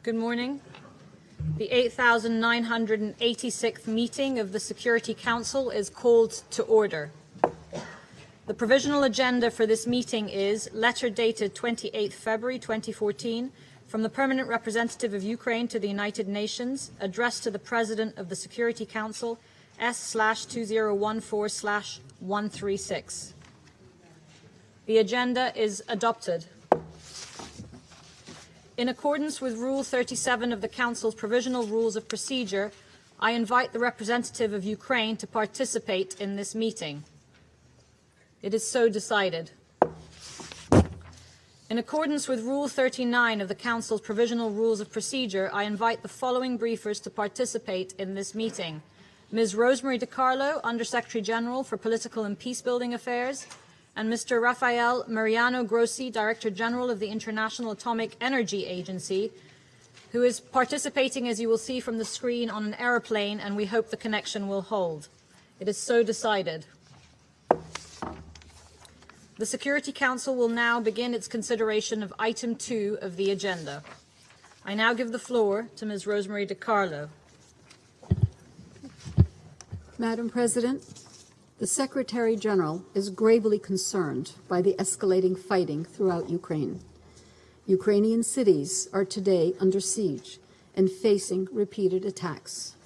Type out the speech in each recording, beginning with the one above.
Good morning. The 8,986th meeting of the Security Council is called to order. The provisional agenda for this meeting is letter dated 28 February 2014 from the Permanent Representative of Ukraine to the United Nations, addressed to the President of the Security Council, S/2014/136. The agenda is adopted. In accordance with Rule 37 of the Council's Provisional Rules of Procedure, I invite the representative of Ukraine to participate in this meeting. It is so decided. In accordance with Rule 39 of the Council's Provisional Rules of Procedure, I invite the following briefers to participate in this meeting: Ms. Rosemary DiCarlo, Undersecretary General for Political and Peacebuilding Affairs, and Mr. Rafael Mariano Grossi, Director General of the International Atomic Energy Agency, who is participating, as you will see from the screen, on an aeroplane, and we hope the connection will hold. It is so decided. The Security Council will now begin its consideration of Item 2 of the agenda. I now give the floor to Ms. Rosemary DiCarlo. Madam President, the Secretary General is gravely concerned by the escalating fighting throughout Ukraine. Ukrainian cities are today under siege and facing repeated attacks.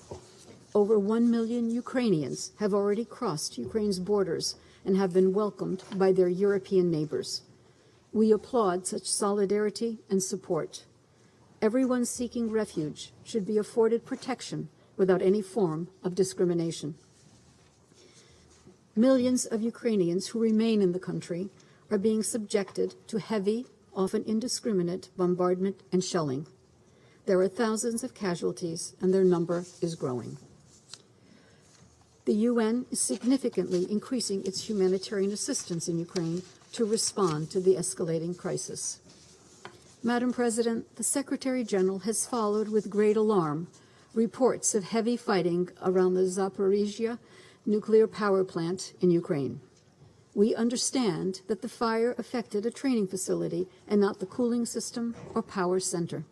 Over 1 million Ukrainians have already crossed Ukraine's borders and have been welcomed by their European neighbors. We applaud such solidarity and support. Everyone seeking refuge should be afforded protection without any form of discrimination. Millions of Ukrainians who remain in the country are being subjected to heavy, often indiscriminate bombardment and shelling. There are thousands of casualties, and their number is growing. The UN is significantly increasing its humanitarian assistance in Ukraine to respond to the escalating crisis. Madam President, the Secretary General has followed with great alarm reports of heavy fighting around the Zaporizhzhya nuclear power plant in Ukraine. We understand that the fire affected a training facility and not the cooling system or power center.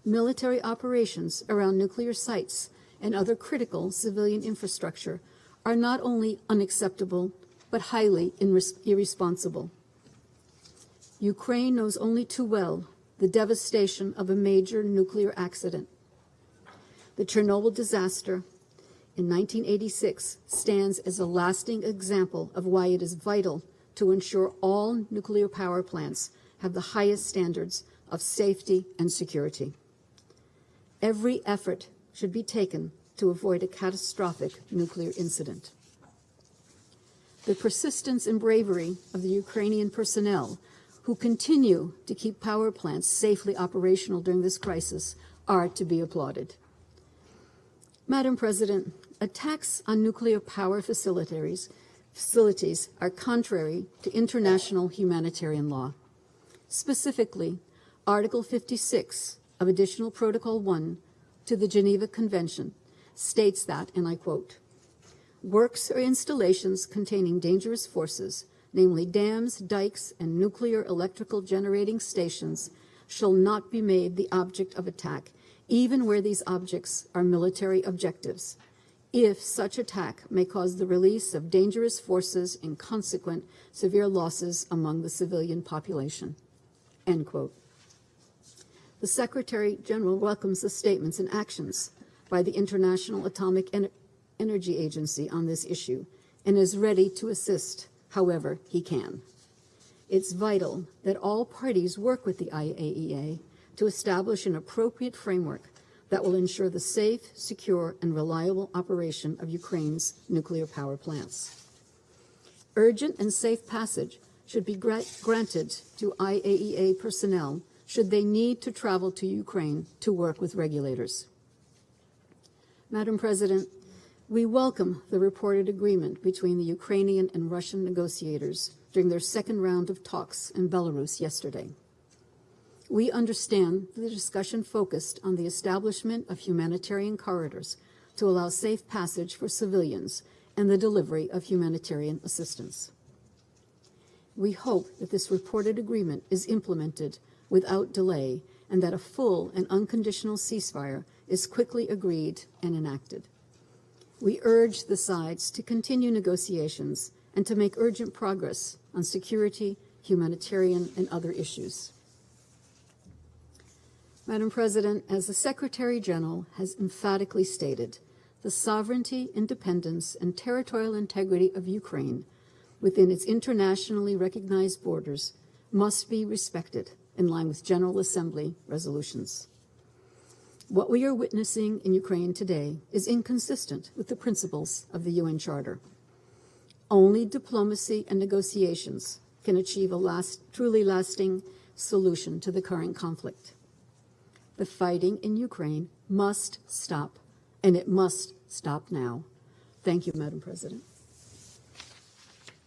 Military operations around nuclear sites and other critical civilian infrastructure are not only unacceptable, but highly irresponsible. Ukraine knows only too well the devastation of a major nuclear accident. The Chernobyl disaster in 1986 stands as a lasting example of why it is vital to ensure all nuclear power plants have the highest standards of safety and security. Every effort should be taken to avoid a catastrophic nuclear incident. The persistence and bravery of the Ukrainian personnel who continue to keep power plants safely operational during this crisis are to be applauded. Madam President, attacks on nuclear power facilities are contrary to international humanitarian law. Specifically, Article 56 of Additional Protocol 1 to the Geneva Convention states that, and I quote, "Works or installations containing dangerous forces, namely dams, dikes, and nuclear electrical generating stations, shall not be made the object of attack, even where these objects are military objectives, if such attack may cause the release of dangerous forces and consequent severe losses among the civilian population." End quote. The Secretary General welcomes the statements and actions by the International Atomic Energy Agency on this issue and is ready to assist however he can. It's vital that all parties work with the IAEA to establish an appropriate framework that will ensure the safe, secure, and reliable operation of Ukraine's nuclear power plants. Urgent and safe passage should be granted to IAEA personnel should they need to travel to Ukraine to work with regulators. Madam President, we welcome the reported agreement between the Ukrainian and Russian negotiators during their second round of talks in Belarus yesterday. We understand the discussion focused on the establishment of humanitarian corridors to allow safe passage for civilians and the delivery of humanitarian assistance. We hope that this reported agreement is implemented without delay and that a full and unconditional ceasefire is quickly agreed and enacted. We urge the sides to continue negotiations and to make urgent progress on security, humanitarian, and other issues. Madam President, as the Secretary General has emphatically stated, the sovereignty, independence, and territorial integrity of Ukraine within its internationally recognized borders must be respected in line with General Assembly resolutions. What we are witnessing in Ukraine today is inconsistent with the principles of the UN Charter. Only diplomacy and negotiations can achieve a truly lasting solution to the current conflict. The fighting in Ukraine must stop, and it must stop now. Thank you, Madam President.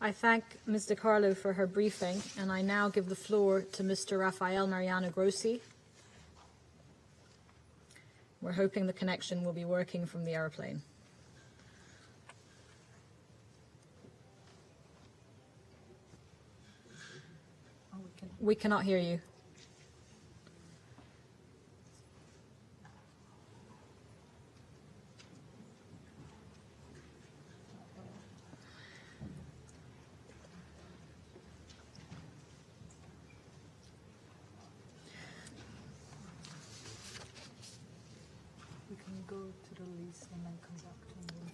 I thank Ms. DiCarlo for her briefing, and I now give the floor to Mr. Rafael Mariano Grossi. We're hoping the connection will be working from the airplane. We cannot hear you.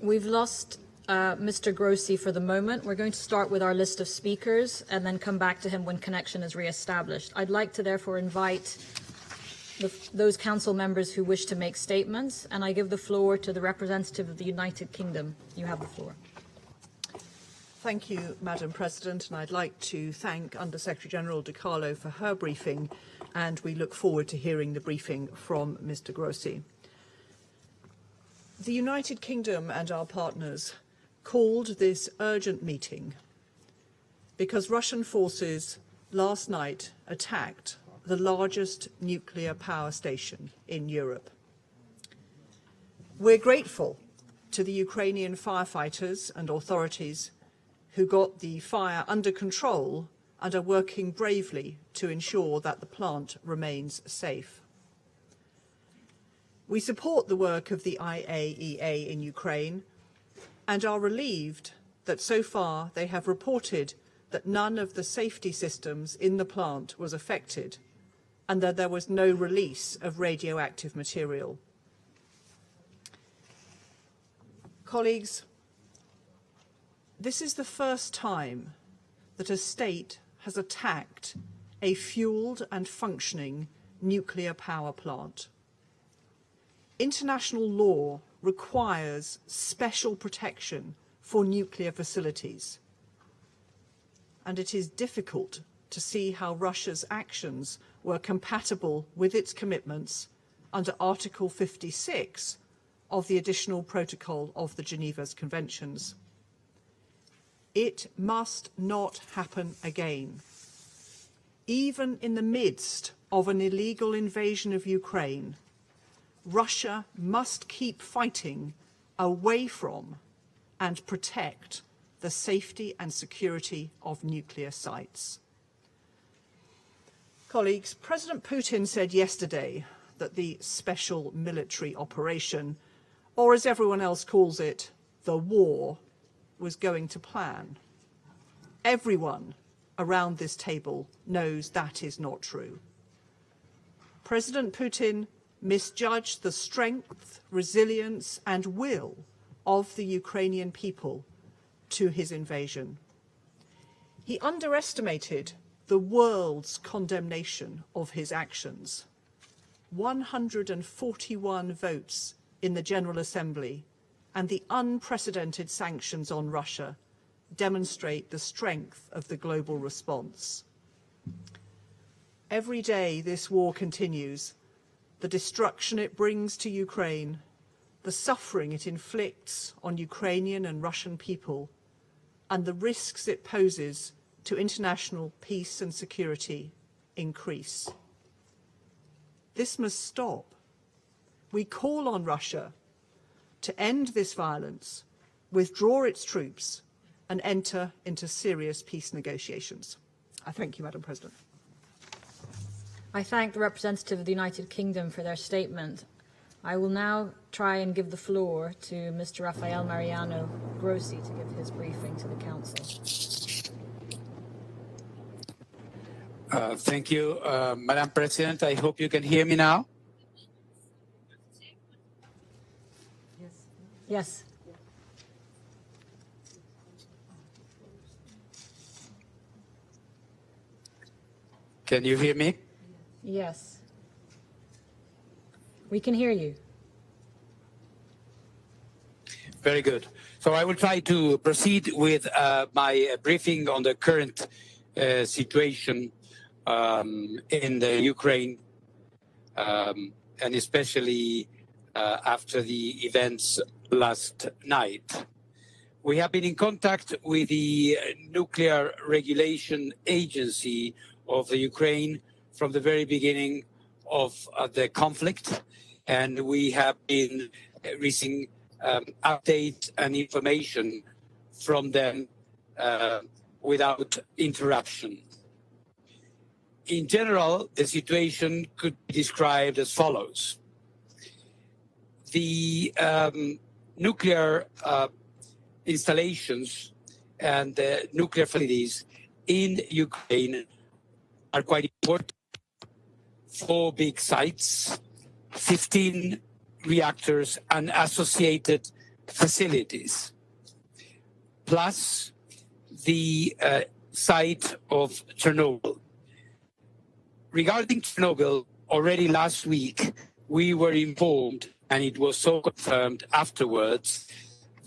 We've lost Mr. Grossi for the moment. We're going to start with our list of speakers and then come back to him when connection is reestablished. I'd like to therefore invite those council members who wish to make statements, and I give the floor to the representative of the United Kingdom. You have the floor. Thank you, Madam President, and I'd like to thank Under-Secretary General DiCarlo for her briefing, and we look forward to hearing the briefing from Mr. Grossi. The United Kingdom and our partners called this urgent meeting because Russian forces last night attacked the largest nuclear power station in Europe. We're grateful to the Ukrainian firefighters and authorities who got the fire under control and are working bravely to ensure that the plant remains safe. We support the work of the IAEA in Ukraine and are relieved that so far they have reported that none of the safety systems in the plant was affected and that there was no release of radioactive material. Colleagues, this is the first time that a state has attacked a fueled and functioning nuclear power plant. International law requires special protection for nuclear facilities, and it is difficult to see how Russia's actions were compatible with its commitments under Article 56 of the Additional Protocol of the Geneva Conventions. It must not happen again. Even in the midst of an illegal invasion of Ukraine, Russia must keep fighting away from and protect the safety and security of nuclear sites. Colleagues, President Putin said yesterday that the special military operation, or as everyone else calls it, the war, was going to plan. Everyone around this table knows that is not true. President Putin misjudged the strength, resilience and will of the Ukrainian people to his invasion. He underestimated the world's condemnation of his actions. 141 votes in the General Assembly and the unprecedented sanctions on Russia demonstrate the strength of the global response. Every day this war continues. The destruction it brings to Ukraine, the suffering it inflicts on Ukrainian and Russian people, and the risks it poses to international peace and security increase. This must stop. We call on Russia to end this violence, withdraw its troops, and enter into serious peace negotiations. I thank you, Madam President. I thank the representative of the United Kingdom for their statement. I will now try and give the floor to Mr. Rafael Mariano Grossi to give his briefing to the Council. Thank you, Madam President. I hope you can hear me now. Yes. Can you hear me? Yes. We can hear you. Very good. So I will try to proceed with my briefing on the current situation in the Ukraine, and especially after the events last night. We have been in contact with the Nuclear Regulation Agency of the Ukraine from the very beginning of the conflict, and we have been receiving updates and information from them without interruption. In general, the situation could be described as follows. The nuclear installations and nuclear facilities in Ukraine are quite important. 4 big sites, 15 reactors and associated facilities, plus the site of Chernobyl. Regarding Chernobyl, already last week, we were informed, and it was so confirmed afterwards,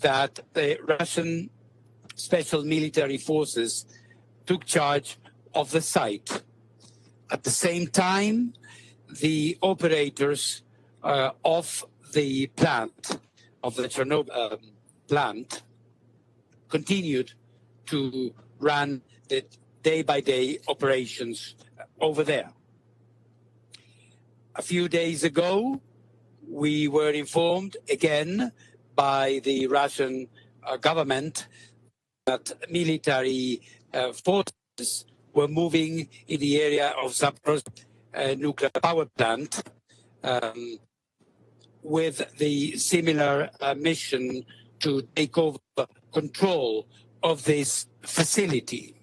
that the Russian special military forces took charge of the site. At the same time, the operators of the plant, of the Chernobyl plant, continued to run the day-by-day operations over there. A few days ago, we were informed again by the Russian government that military forces were moving in the area of Zaporizhzhya nuclear power plant with the similar mission to take over control of this facility.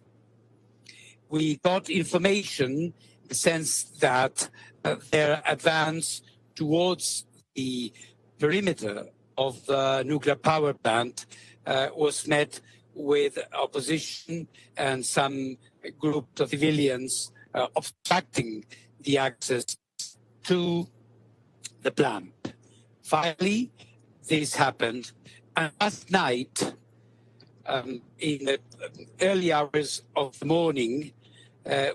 We got information in the sense that their advance towards the perimeter of the nuclear power plant was met with opposition and some group of civilians obstructing the access to the plant. Finally, this happened, and last night, in the early hours of the morning,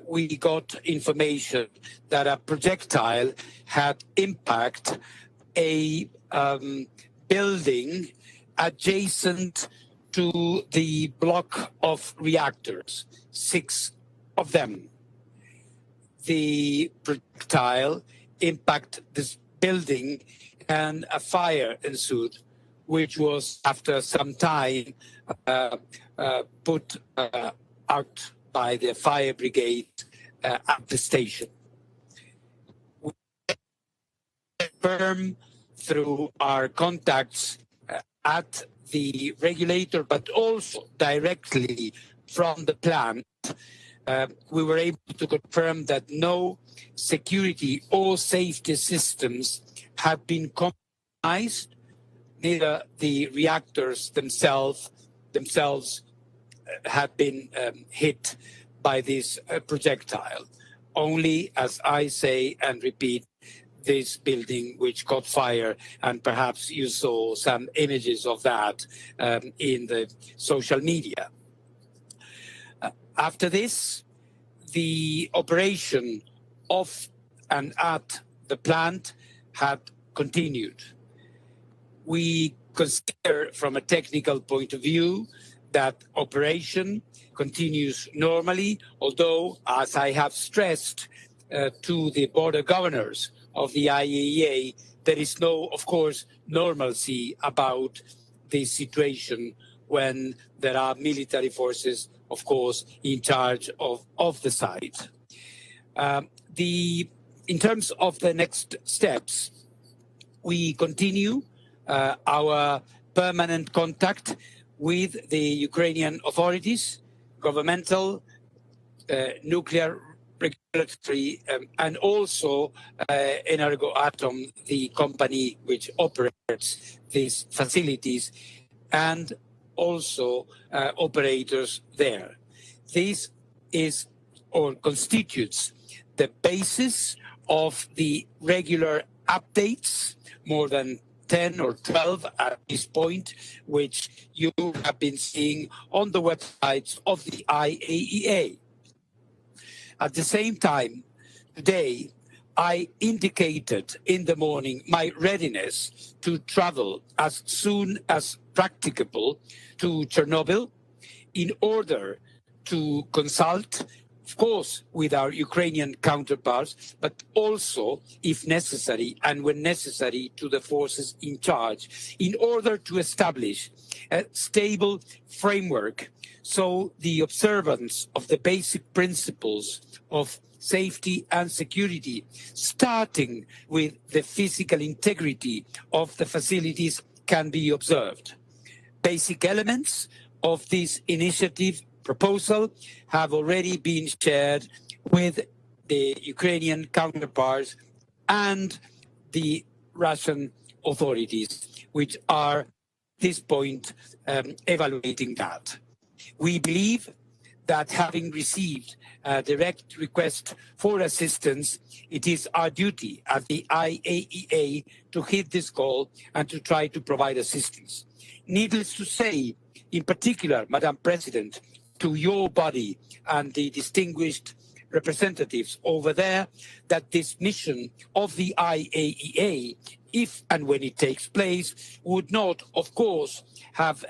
we got information that a projectile had impacted a building adjacent to the block of reactors, 6 of them. The projectile impacted this building and a fire ensued, which was after some time put out by the fire brigade at the station. We confirm through our contacts at the regulator, but also directly from the plant, we were able to confirm that no security or safety systems have been compromised. Neither the reactors themselves have been hit by this projectile. Only, as I say and repeat, this building which caught fire, and perhaps you saw some images of that in the social media. After this, the operation of and at the plant had continued. We consider from a technical point of view that operation continues normally, although, as I have stressed to the border governors of the IAEA, there is no, of course, normalcy about this situation when there are military forces, of course, in charge of the site. The in terms of the next steps, we continue our permanent contact with the Ukrainian authorities, governmental, nuclear regulatory, and also Energoatom, the company which operates these facilities, and also operators there. This is or constitutes the basis of the regular updates, more than 10 or 12 at this point, which you have been seeing on the websites of the IAEA. At the same time, today, I indicated in the morning my readiness to travel as soon as practicable to Chernobyl in order to consult, of course, with our Ukrainian counterparts, but also, if necessary and when necessary, to the forces in charge, in order to establish a stable framework so the observance of the basic principles of safety and security, starting with the physical integrity of the facilities, can be observed. Basic elements of this initiative proposal have already been shared with the Ukrainian counterparts and the Russian authorities, which are at this point evaluating that. We believe that having received a direct request for assistance, it is our duty at the IAEA to hit this goal and to try to provide assistance. Needless to say, in particular, Madam President, to your body and the distinguished representatives over there, that this mission of the IAEA, if and when it takes place, would not, of course, have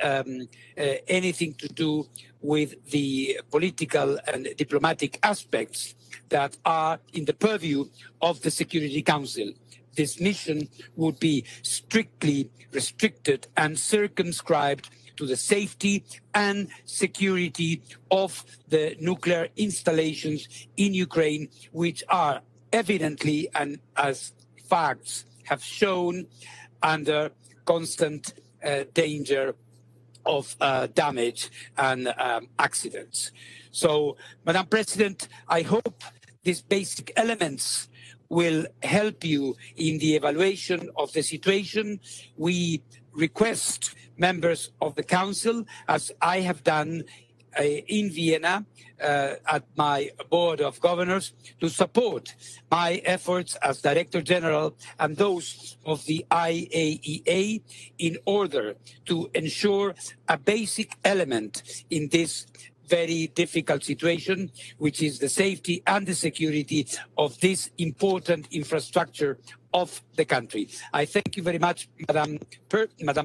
anything to do with the political and diplomatic aspects that are in the purview of the Security Council. This mission would be strictly restricted and circumscribed to the safety and security of the nuclear installations in Ukraine, which are evidently, and as facts have shown, under constant danger of damage and accidents. So, Madam President, I hope these basic elements will help you in the evaluation of the situation. We request members of the Council, as I have done in Vienna at my Board of Governors, to support my efforts as Director General and those of the IAEA in order to ensure a basic element in this very difficult situation, which is the safety and the security of this important infrastructure of the country. I thank you very much, Madam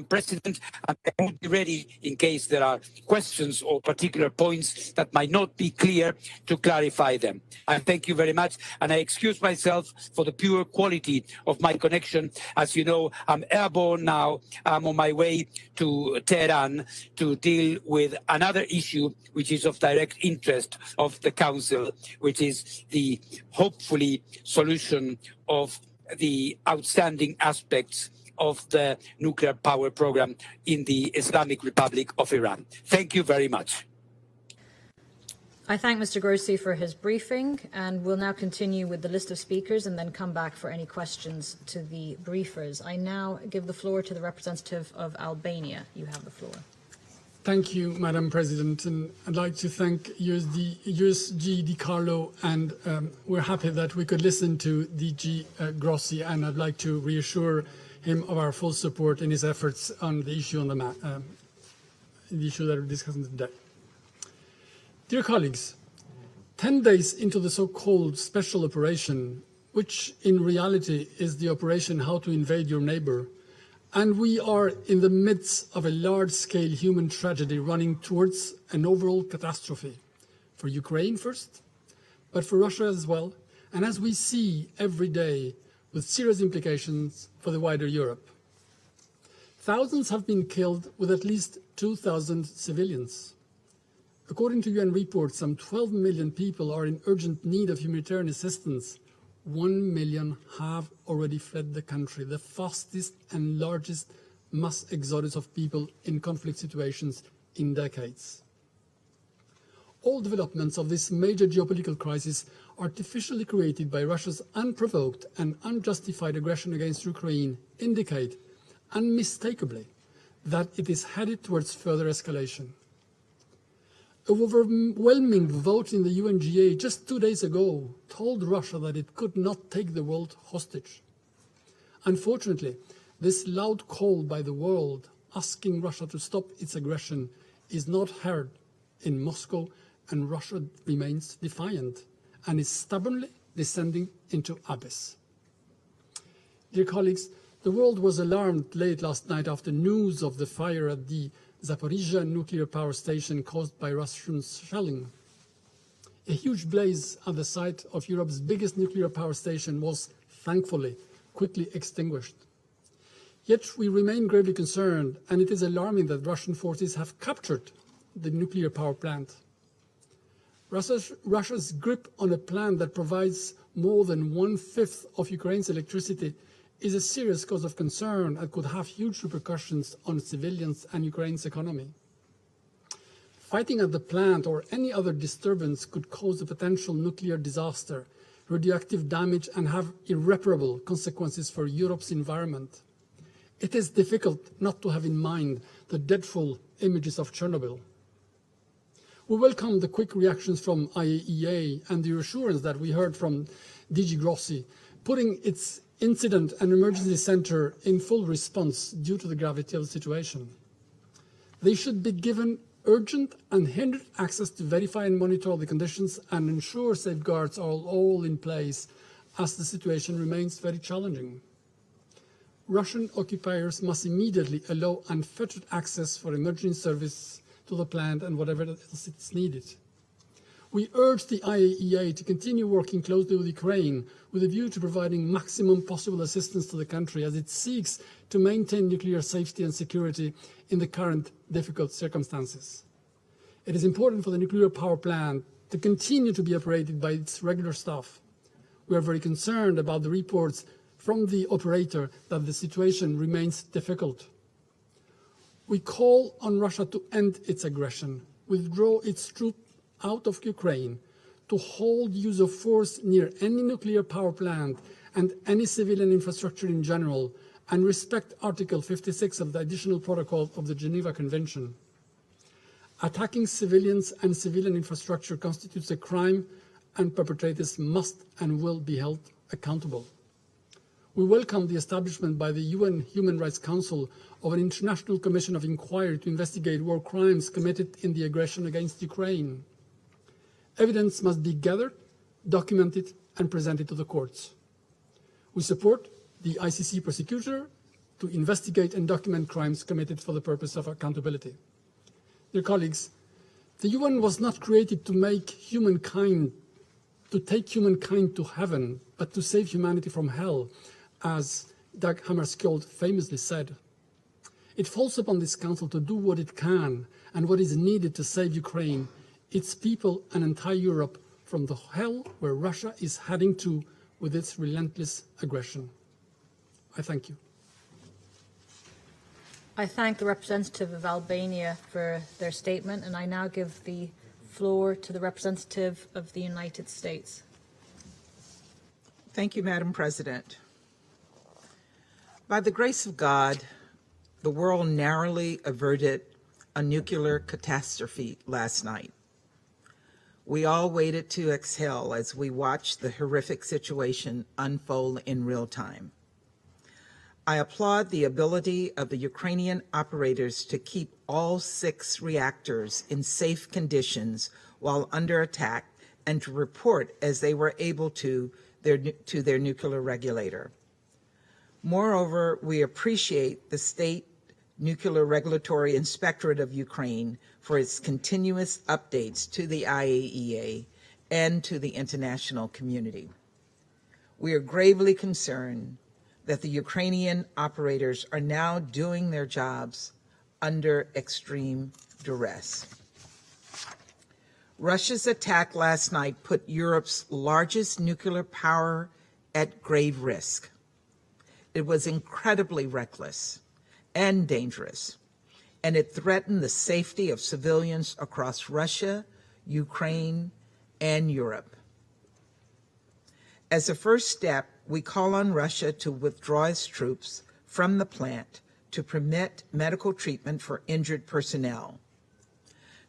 President, and I will be ready in case there are questions or particular points that might not be clear to clarify them. I thank you very much, and I excuse myself for the pure quality of my connection. As you know, I'm airborne now. I'm on my way to Tehran to deal with another issue which is of direct interest of the Council, which is the hopefully solution of the outstanding aspects of the nuclear power program in the Islamic Republic of Iran. Thank you very much. I thank Mr. Grossi for his briefing, and we'll now continue with the list of speakers and then come back for any questions to the briefers. I now give the floor to the representative of Albania. You have the floor. Thank you, Madam President, and I'd like to thank USG Di Carlo, and we're happy that we could listen to DG Grossi, and I'd like to reassure him of our full support in his efforts on the issue the issue that we're discussing today. Dear colleagues, 10 days into the so-called special operation, which in reality is the operation How to Invade Your Neighbor, and we are in the midst of a large-scale human tragedy running towards an overall catastrophe for Ukraine first, but for Russia as well, and as we see every day, with serious implications for the wider Europe. Thousands have been killed, with at least 2,000 civilians. According to UN reports, some 12 million people are in urgent need of humanitarian assistance, 1 million have already fled the country, the fastest and largest mass exodus of people in conflict situations in decades. All developments of this major geopolitical crisis artificially created by Russia's unprovoked and unjustified aggression against Ukraine indicate unmistakably that it is headed towards further escalation. An overwhelming vote in the UNGA just 2 days ago told Russia that it could not take the world hostage. Unfortunately, this loud call by the world asking Russia to stop its aggression is not heard in Moscow, and Russia remains defiant and is stubbornly descending into abyss. Dear colleagues, the world was alarmed late last night after news of the fire at the Zaporizhzhya nuclear power station caused by Russian shelling. A huge blaze at the site of Europe's biggest nuclear power station was, thankfully, quickly extinguished. Yet we remain gravely concerned, and it is alarming that Russian forces have captured the nuclear power plant. Russia's grip on a plant that provides more than 1/5 of Ukraine's electricity is a serious cause of concern and could have huge repercussions on civilians and Ukraine's economy. Fighting at the plant or any other disturbance could cause a potential nuclear disaster, radioactive damage, and have irreparable consequences for Europe's environment. It is difficult not to have in mind the dreadful images of Chernobyl. We welcome the quick reactions from IAEA and the reassurance that we heard from DG Grossi, putting its Incident and Emergency Center in full response due to the gravity of the situation. They should be given urgent and hindered access to verify and monitor the conditions and ensure safeguards are all in place, as the situation remains very challenging. Russian occupiers must immediately allow unfettered access for emergency service to the plant and whatever else is needed. We urge the IAEA to continue working closely with Ukraine with a view to providing maximum possible assistance to the country as it seeks to maintain nuclear safety and security in the current difficult circumstances. It is important for the nuclear power plant to continue to be operated by its regular staff. We are very concerned about the reports from the operator that the situation remains difficult. We call on Russia to end its aggression, withdraw its troops out of Ukraine, to hold use of force near any nuclear power plant and any civilian infrastructure in general, and respect Article 56 of the Additional Protocol of the Geneva Convention. Attacking civilians and civilian infrastructure constitutes a crime, and perpetrators must and will be held accountable. We welcome the establishment by the UN Human Rights Council of an international commission of inquiry to investigate war crimes committed in the aggression against Ukraine. Evidence must be gathered, documented, and presented to the courts. We support the ICC prosecutor to investigate and document crimes committed for the purpose of accountability. Dear colleagues, the UN was not created to take humankind to heaven, but to save humanity from hell, as Dag Hammarskjöld famously said. It falls upon this council to do what it can and what is needed to save Ukraine, its people, and entire Europe from the hell where Russia is heading to with its relentless aggression. I thank you. I thank the representative of Albania for their statement, and I now give the floor to the representative of the United States. Thank you, Madam President. By the grace of God, the world narrowly averted a nuclear catastrophe last night. We all waited to exhale as we watched the horrific situation unfold in real time. I applaud the ability of the Ukrainian operators to keep all 6 reactors in safe conditions while under attack and to report as they were able to their nuclear regulator. Moreover, we appreciate the State Nuclear Regulatory Inspectorate of Ukraine for its continuous updates to the IAEA and to the international community. We are gravely concerned that the Ukrainian operators are now doing their jobs under extreme duress. Russia's attack last night put Europe's largest nuclear power at grave risk. It was incredibly reckless and dangerous, and it threatened the safety of civilians across Russia, Ukraine, and Europe. As a first step, we call on Russia to withdraw its troops from the plant to permit medical treatment for injured personnel,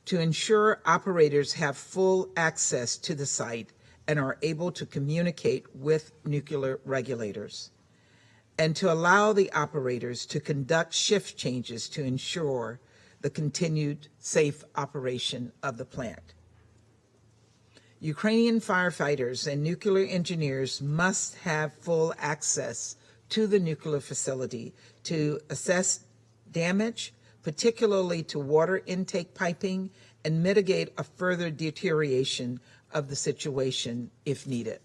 to ensure operators have full access to the site and are able to communicate with nuclear regulators, and to allow the operators to conduct shift changes to ensure the continued safe operation of the plant. Ukrainian firefighters and nuclear engineers must have full access to the nuclear facility to assess damage, particularly to water intake piping, and mitigate a further deterioration of the situation if needed.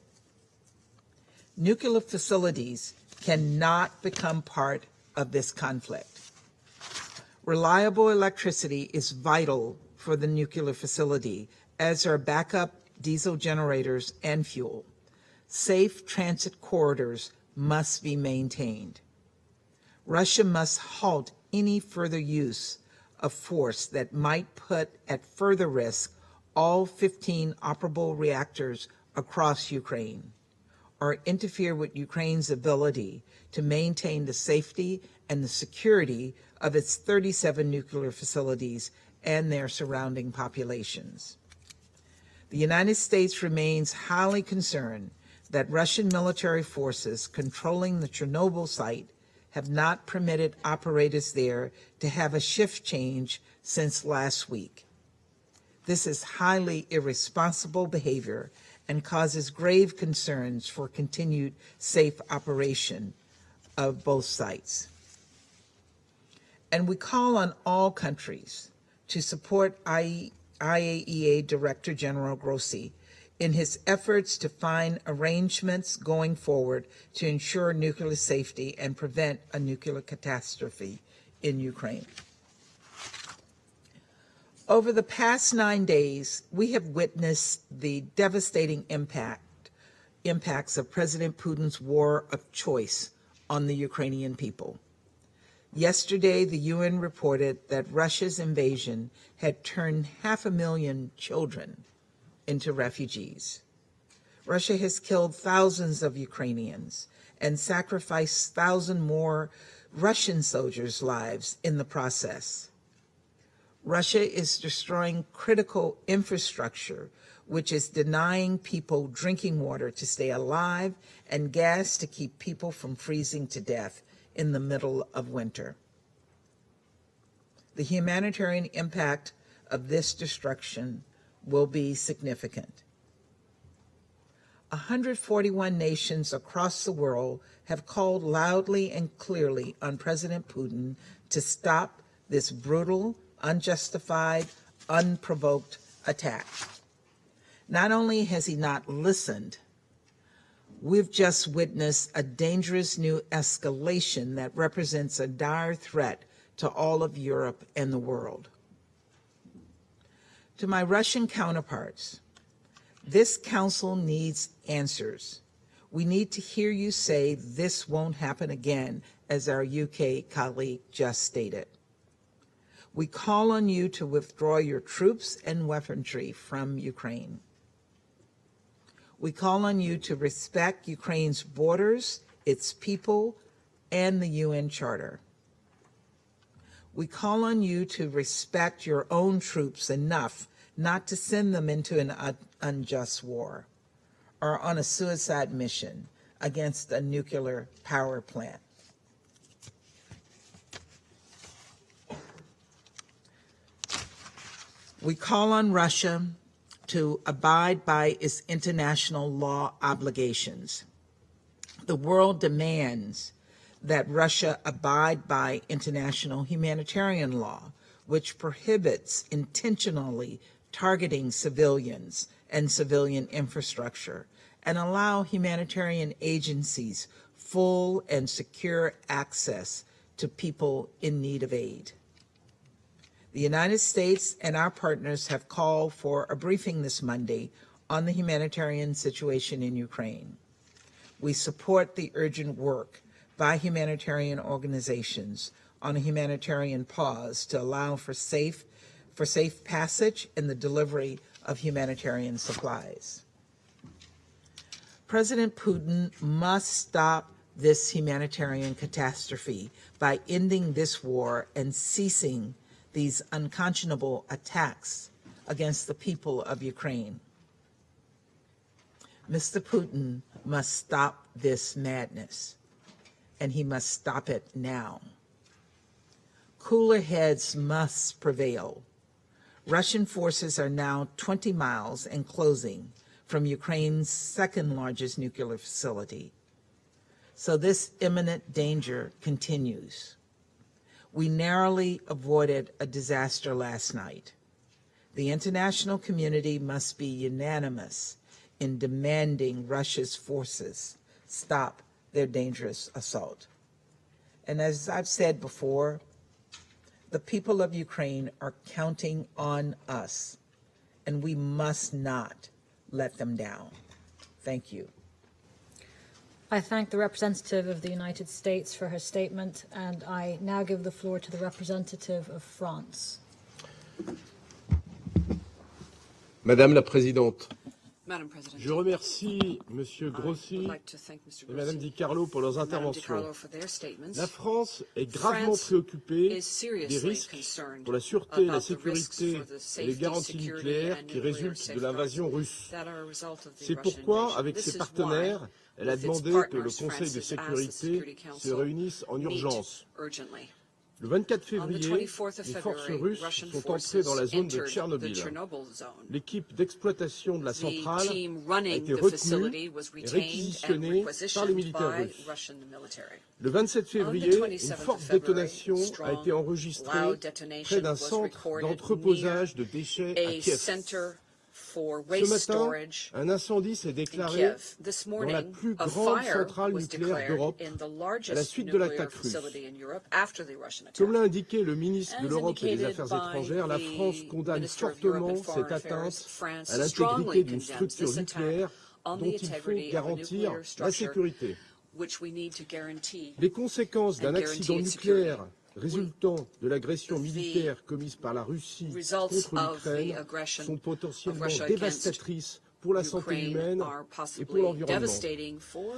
Nuclear facilities cannot become part of this conflict. Reliable electricity is vital for the nuclear facility, as are backup diesel generators and fuel. Safe transit corridors must be maintained. Russia must halt any further use of force that might put at further risk all 15 operable reactors across Ukraine, or interfere with Ukraine's ability to maintain the safety and the security of its 37 nuclear facilities and their surrounding populations. The United States remains highly concerned that Russian military forces controlling the Chernobyl site have not permitted operators there to have a shift change since last week. This is highly irresponsible behavior and causes grave concerns for continued safe operation of both sites. And we call on all countries to support IAEA Director General Grossi in his efforts to find arrangements going forward to ensure nuclear safety and prevent a nuclear catastrophe in Ukraine. Over the past 9 days, we have witnessed the devastating impacts of President Putin's war of choice on the Ukrainian people. Yesterday, the UN reported that Russia's invasion had turned 500,000 children into refugees. Russia has killed thousands of Ukrainians and sacrificed thousands more Russian soldiers' lives in the process. Russia is destroying critical infrastructure, which is denying people drinking water to stay alive and gas to keep people from freezing to death in the middle of winter. The humanitarian impact of this destruction will be significant. 141 nations across the world have called loudly and clearly on President Putin to stop this brutal, unjustified, unprovoked attack. Not only has he not listened, we've just witnessed a dangerous new escalation that represents a dire threat to all of Europe and the world. To my Russian counterparts, this council needs answers. We need to hear you say this won't happen again, as our UK colleague just stated. We call on you to withdraw your troops and weaponry from Ukraine. We call on you to respect Ukraine's borders, its people, and the UN Charter. We call on you to respect your own troops enough not to send them into an unjust war or on a suicide mission against a nuclear power plant. We call on Russia to abide by its international law obligations. The world demands that Russia abide by international humanitarian law, which prohibits intentionally targeting civilians and civilian infrastructure, and allow humanitarian agencies full and secure access to people in need of aid. The United States and our partners have called for a briefing this Monday on the humanitarian situation in Ukraine. we support the urgent work by humanitarian organizations on a humanitarian pause to allow for safe passage and the delivery of humanitarian supplies. President Putin must stop this humanitarian catastrophe by ending this war and ceasing these unconscionable attacks against the people of Ukraine. Mr. Putin must stop this madness, and he must stop it now. Cooler heads must prevail. Russian forces are now 20 miles and closing from Ukraine's second largest nuclear facility. So this imminent danger continues. We narrowly avoided a disaster last night. The international community must be unanimous in demanding Russia's forces stop their dangerous assault. And as I've said before, the people of Ukraine are counting on us, and we must not let them down. Thank you. I thank the representative of the United States for her statement, and I now give the floor to the representative of France. Madame la Présidente, Madam President, je remercie Monsieur I would Grossi like to thank Mr. et Madame Grossi Di Carlo pour leurs and Madame Di interventions. Carlo for their statements. La France est gravement France préoccupée is seriously des risques concerned pour la sûreté, la about the risks sécurité for the et safety, les garanties security, nucléaires and qui nuclear résultent de safeguards l'invasion russe. that are a result of the C'est Russian pourquoi, invasion. avec This ses is partenaires, why, elle a with its demandé que le partners, Conseil France de has asked the sécurité Security se Council réunisse en meet urgence. urgently. Le 24 On the février, 24th of les forces February, russes Russian sont entrées dans la forces zone de entered the Tchernobyl. Chernobyl zone. L'équipe d'exploitation de la The centrale team a running été the retenue facility was et retained and réquisitionnée par les requisitioned militaires by russes. Russian military. Le 27 On the février, 27th une of forte February, détonation a strong, été enregistrée loud detonation près d'un was centre recorded d'entreposage de déchets à a Kiev. center for Ce waste matin, storage un incendie s'est in déclaré Kiev. This dans la morning, plus a grande fire centrale was nucléaire declared d'Europe in the à la largest suite de nuclear l'attaque russe. facility in Europe after the Russian attack. Comme l'a indiqué le ministre de As l'Europe et des indicated Affaires by étrangères, la the France condamne Minister of Europe fortement and Foreign cette Affairs, atteinte France à strongly l'intégrité d'une condemns structure this attack nucléaire on dont the il faut integrity of a garantir nuclear la structure, sécurité. which we need to guarantee. Les conséquences d'un and accident guarantee its nucléaire security. résultant de l'agression The militaire commise par la Russie results contre of the l'Ukraine aggression sont of potentiellement Russia against dévastatrices pour la santé Ukraine humaine are et pour possibly l'environnement. devastating for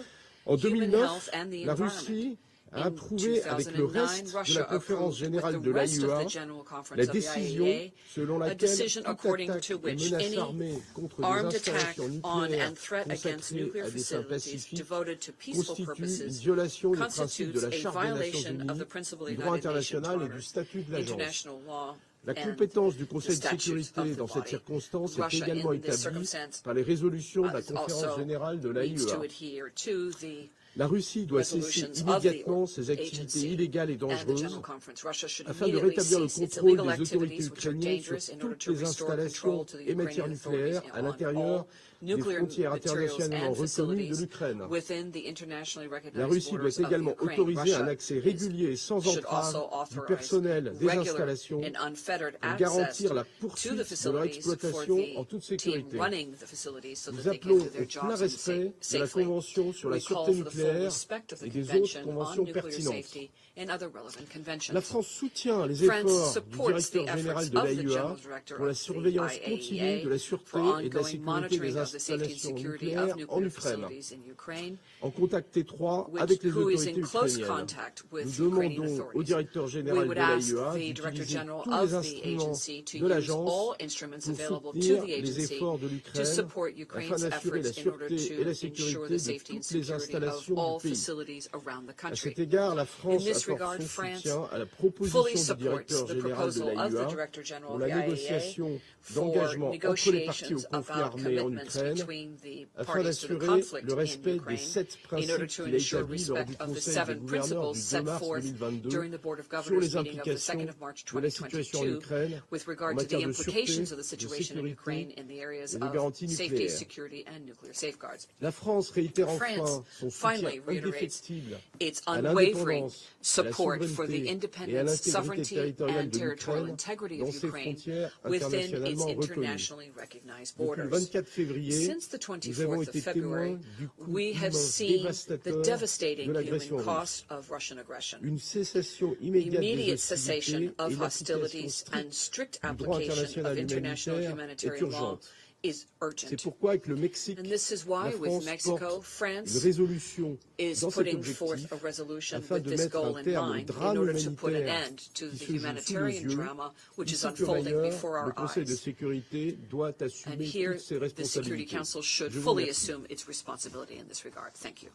En human 2009, health and the la environment. Russie a In approuvé avec le 2009, reste de Russia la conférence approved générale with de the rest of l'AIEA the General Conference la of the décision IAEA, selon a laquelle decision toute according attaque to et which menace any armée contre des armed attack installations on nucléaires and threat against consacrées nuclear à des fins facilities pacifiques devoted to peaceful constitue une purposes violation des principes de constitutes la a Charte des Nations violation of Unies, the principle of du the droit United Nations international et Charter, du statut de l'agence. international law, La and compétence du the Conseil de statutes sécurité of the dans cette body. circonstance est Russia, également in this établie circumstance, par les résolutions de la also conférence générale de needs to l'AIEA. adhere to the La Russie doit cesser resolutions of the immédiatement ses activités agency illégales et and the dangereuses General Conference. Russia should afin de immediately rétablir le cease its contrôle illegal des autorités activities which are ukrainiennes dangerous sur in order toutes to les restore installations control to the et matières Ukrainian authorities nucléaires à on l'intérieur all des nuclear frontières materials internationalement and reconnues de facilities l'Ukraine. within the internationally La recognized Russie doit borders of également Ukraine. autoriser un Russia accès régulier et sans should entrave also du authorize personnel des regular installations and unfettered pour access garantir la to the poursuite de leur facilities for exploitation en the toute team sécurité. running the facilities so Nous that they can appelons do au their plein jobs respect de la safely. Convention sur la We call sûreté for the full nucléaire respect of the et des autres Convention conventions on nuclear pertinentes. safety and other relevant conventions. La France soutient les France efforts du supports the directeur général efforts de of the l'AIEA General Director pour la of the surveillance continue de la IAEA sûreté for et de la ongoing sécurité monitoring des of the safety and installations security nucléaires of en nuclear Ukraine, facilities in Ukraine, en contact étroit avec les who is autorités in close ukrainiennes. contact with Nous Ukrainian demandons au authorities. directeur We général de would ask l'AIEA the Director d'utiliser General tous of les the instruments agency to de use l'agence all instruments pour available to soutenir the les agency efforts de to l'Ukraine support afin Ukraine's d'assurer la efforts in order sûreté et la to ensure sécurité the de safety and toutes les security of installations all du pays. facilities around the À country. cet égard, la In France this apporte regard, son France soutien à la fully proposition du supports directeur the général de proposal of the l'AIEA Director General pour of la the IAEA négociation for d'engagement entre les parties au negotiations conflit about armé en commitments Ukraine between the afin parties to the d'assurer conflict le in respect des Ukraine 7 in order principes to qu'il a ensure établis lors respect du of the Conseil des 7 gouverneurs principles du 2 set mars forth 2022 during the Board of sur Governors les meeting of the implications 2nd of March de la situation en 2022 Ukraine with en regard to the matière de sûreté, implications of the de situation in Ukraine sécurité in the areas et de of garantie safety, nucléaire. security, and nuclear safeguards. La France réitère France enfin son finally finally reiterates indéfectible its à unwavering l'indépendance, à la support for the souveraineté et à independence, l'intégrité sovereignty, territoriale and de territorial l'Ukraine integrity of dans ses Ukraine frontières within its internationalement reconnues. internationally recognized Depuis le borders. 24 février, Since the nous avons 24th of été February, témoins du coût we have immense, seen the dévastateur de devastating l'agression human russe. cost of Russian aggression. Une cessation immédiate des Immediate cessation hostilités et of l'application hostilities and stricte strict du droit application international of international humanitaire est humanitarian law urgente. is C'est urgent. pourquoi avec le Mexique, And this is why la with France Mexico, porte une France résolution is dans cet putting forth objectif a resolution afin with de this mettre goal un in terme au mind in drame order to put an humanitaire end to qui the se joue sous nos humanitarian yeux, drama which is ici que unfolding ailleurs, before le our Conseil de eyes. sécurité doit And assumer here, toutes ses the Security responsabilités. Council should Je vous fully remercie. assume its responsibility in this regard. Thank you.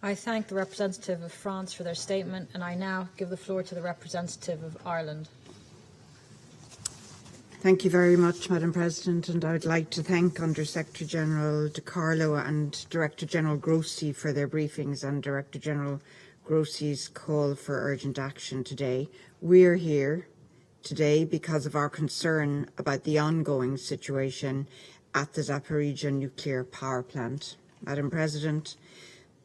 I thank the representative of France for their statement, and I now give the floor to the representative of Ireland. Thank you very much, Madam President, and I would like to thank Under Secretary General De Carlo and Director General Grossi for their briefings and Director General Grossi's call for urgent action today. We're here today because of our concern about the ongoing situation at the Zaporizhzhya nuclear power plant. Madam President,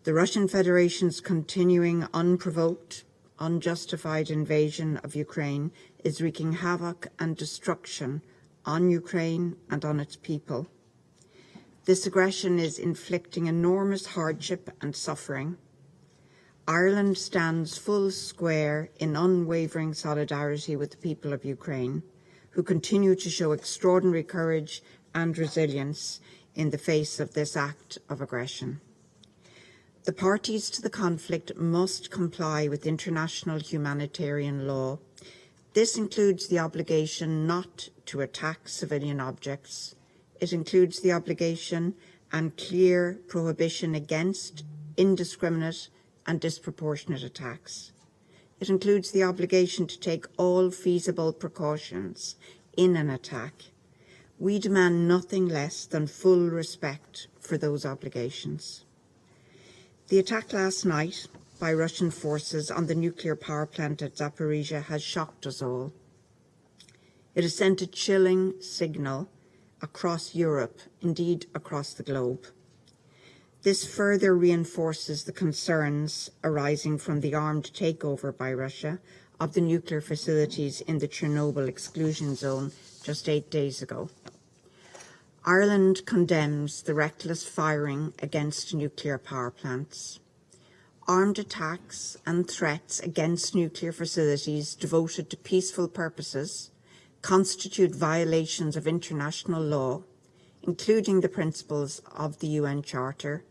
the Russian Federation's continuing unprovoked, unjustified invasion of Ukraine is wreaking havoc and destruction on Ukraine and on its people. This aggression is inflicting enormous hardship and suffering. Ireland stands full square in unwavering solidarity with the people of Ukraine, who continue to show extraordinary courage and resilience in the face of this act of aggression. The parties to the conflict must comply with international humanitarian law. This includes the obligation not to attack civilian objects. It includes the obligation and clear prohibition against indiscriminate and disproportionate attacks. It includes the obligation to take all feasible precautions in an attack. We demand nothing less than full respect for those obligations. The attack last night by Russian forces on the nuclear power plant at Zaporizhzhya has shocked us all. It has sent a chilling signal across Europe, indeed across the globe. This further reinforces the concerns arising from the armed takeover by Russia of the nuclear facilities in the Chernobyl exclusion zone just 8 days ago. Ireland condemns the reckless firing against nuclear power plants. Armed attacks and threats against nuclear facilities devoted to peaceful purposes constitute violations of international law, including the principles of the UN Charter,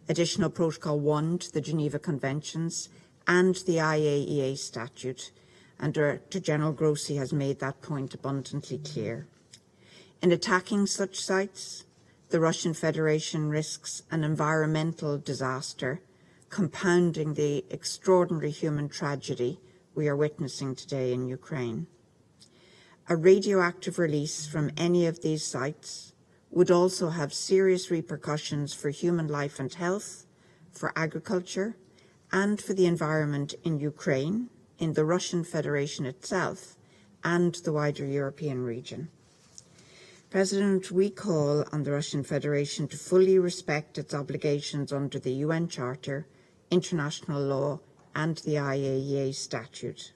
Additional Protocol 1 to the Geneva Conventions, and the IAEA Statute, and Director General Grossi has made that point abundantly clear. In attacking such sites, the Russian Federation risks an environmental disaster, compounding the extraordinary human tragedy we are witnessing today in Ukraine. A radioactive release from any of these sites would also have serious repercussions for human life and health, for agriculture, and for the environment in Ukraine, in the Russian Federation itself, and the wider European region. President, we call on the Russian Federation to fully respect its obligations under the UN Charter, international law, and the IAEA Statute.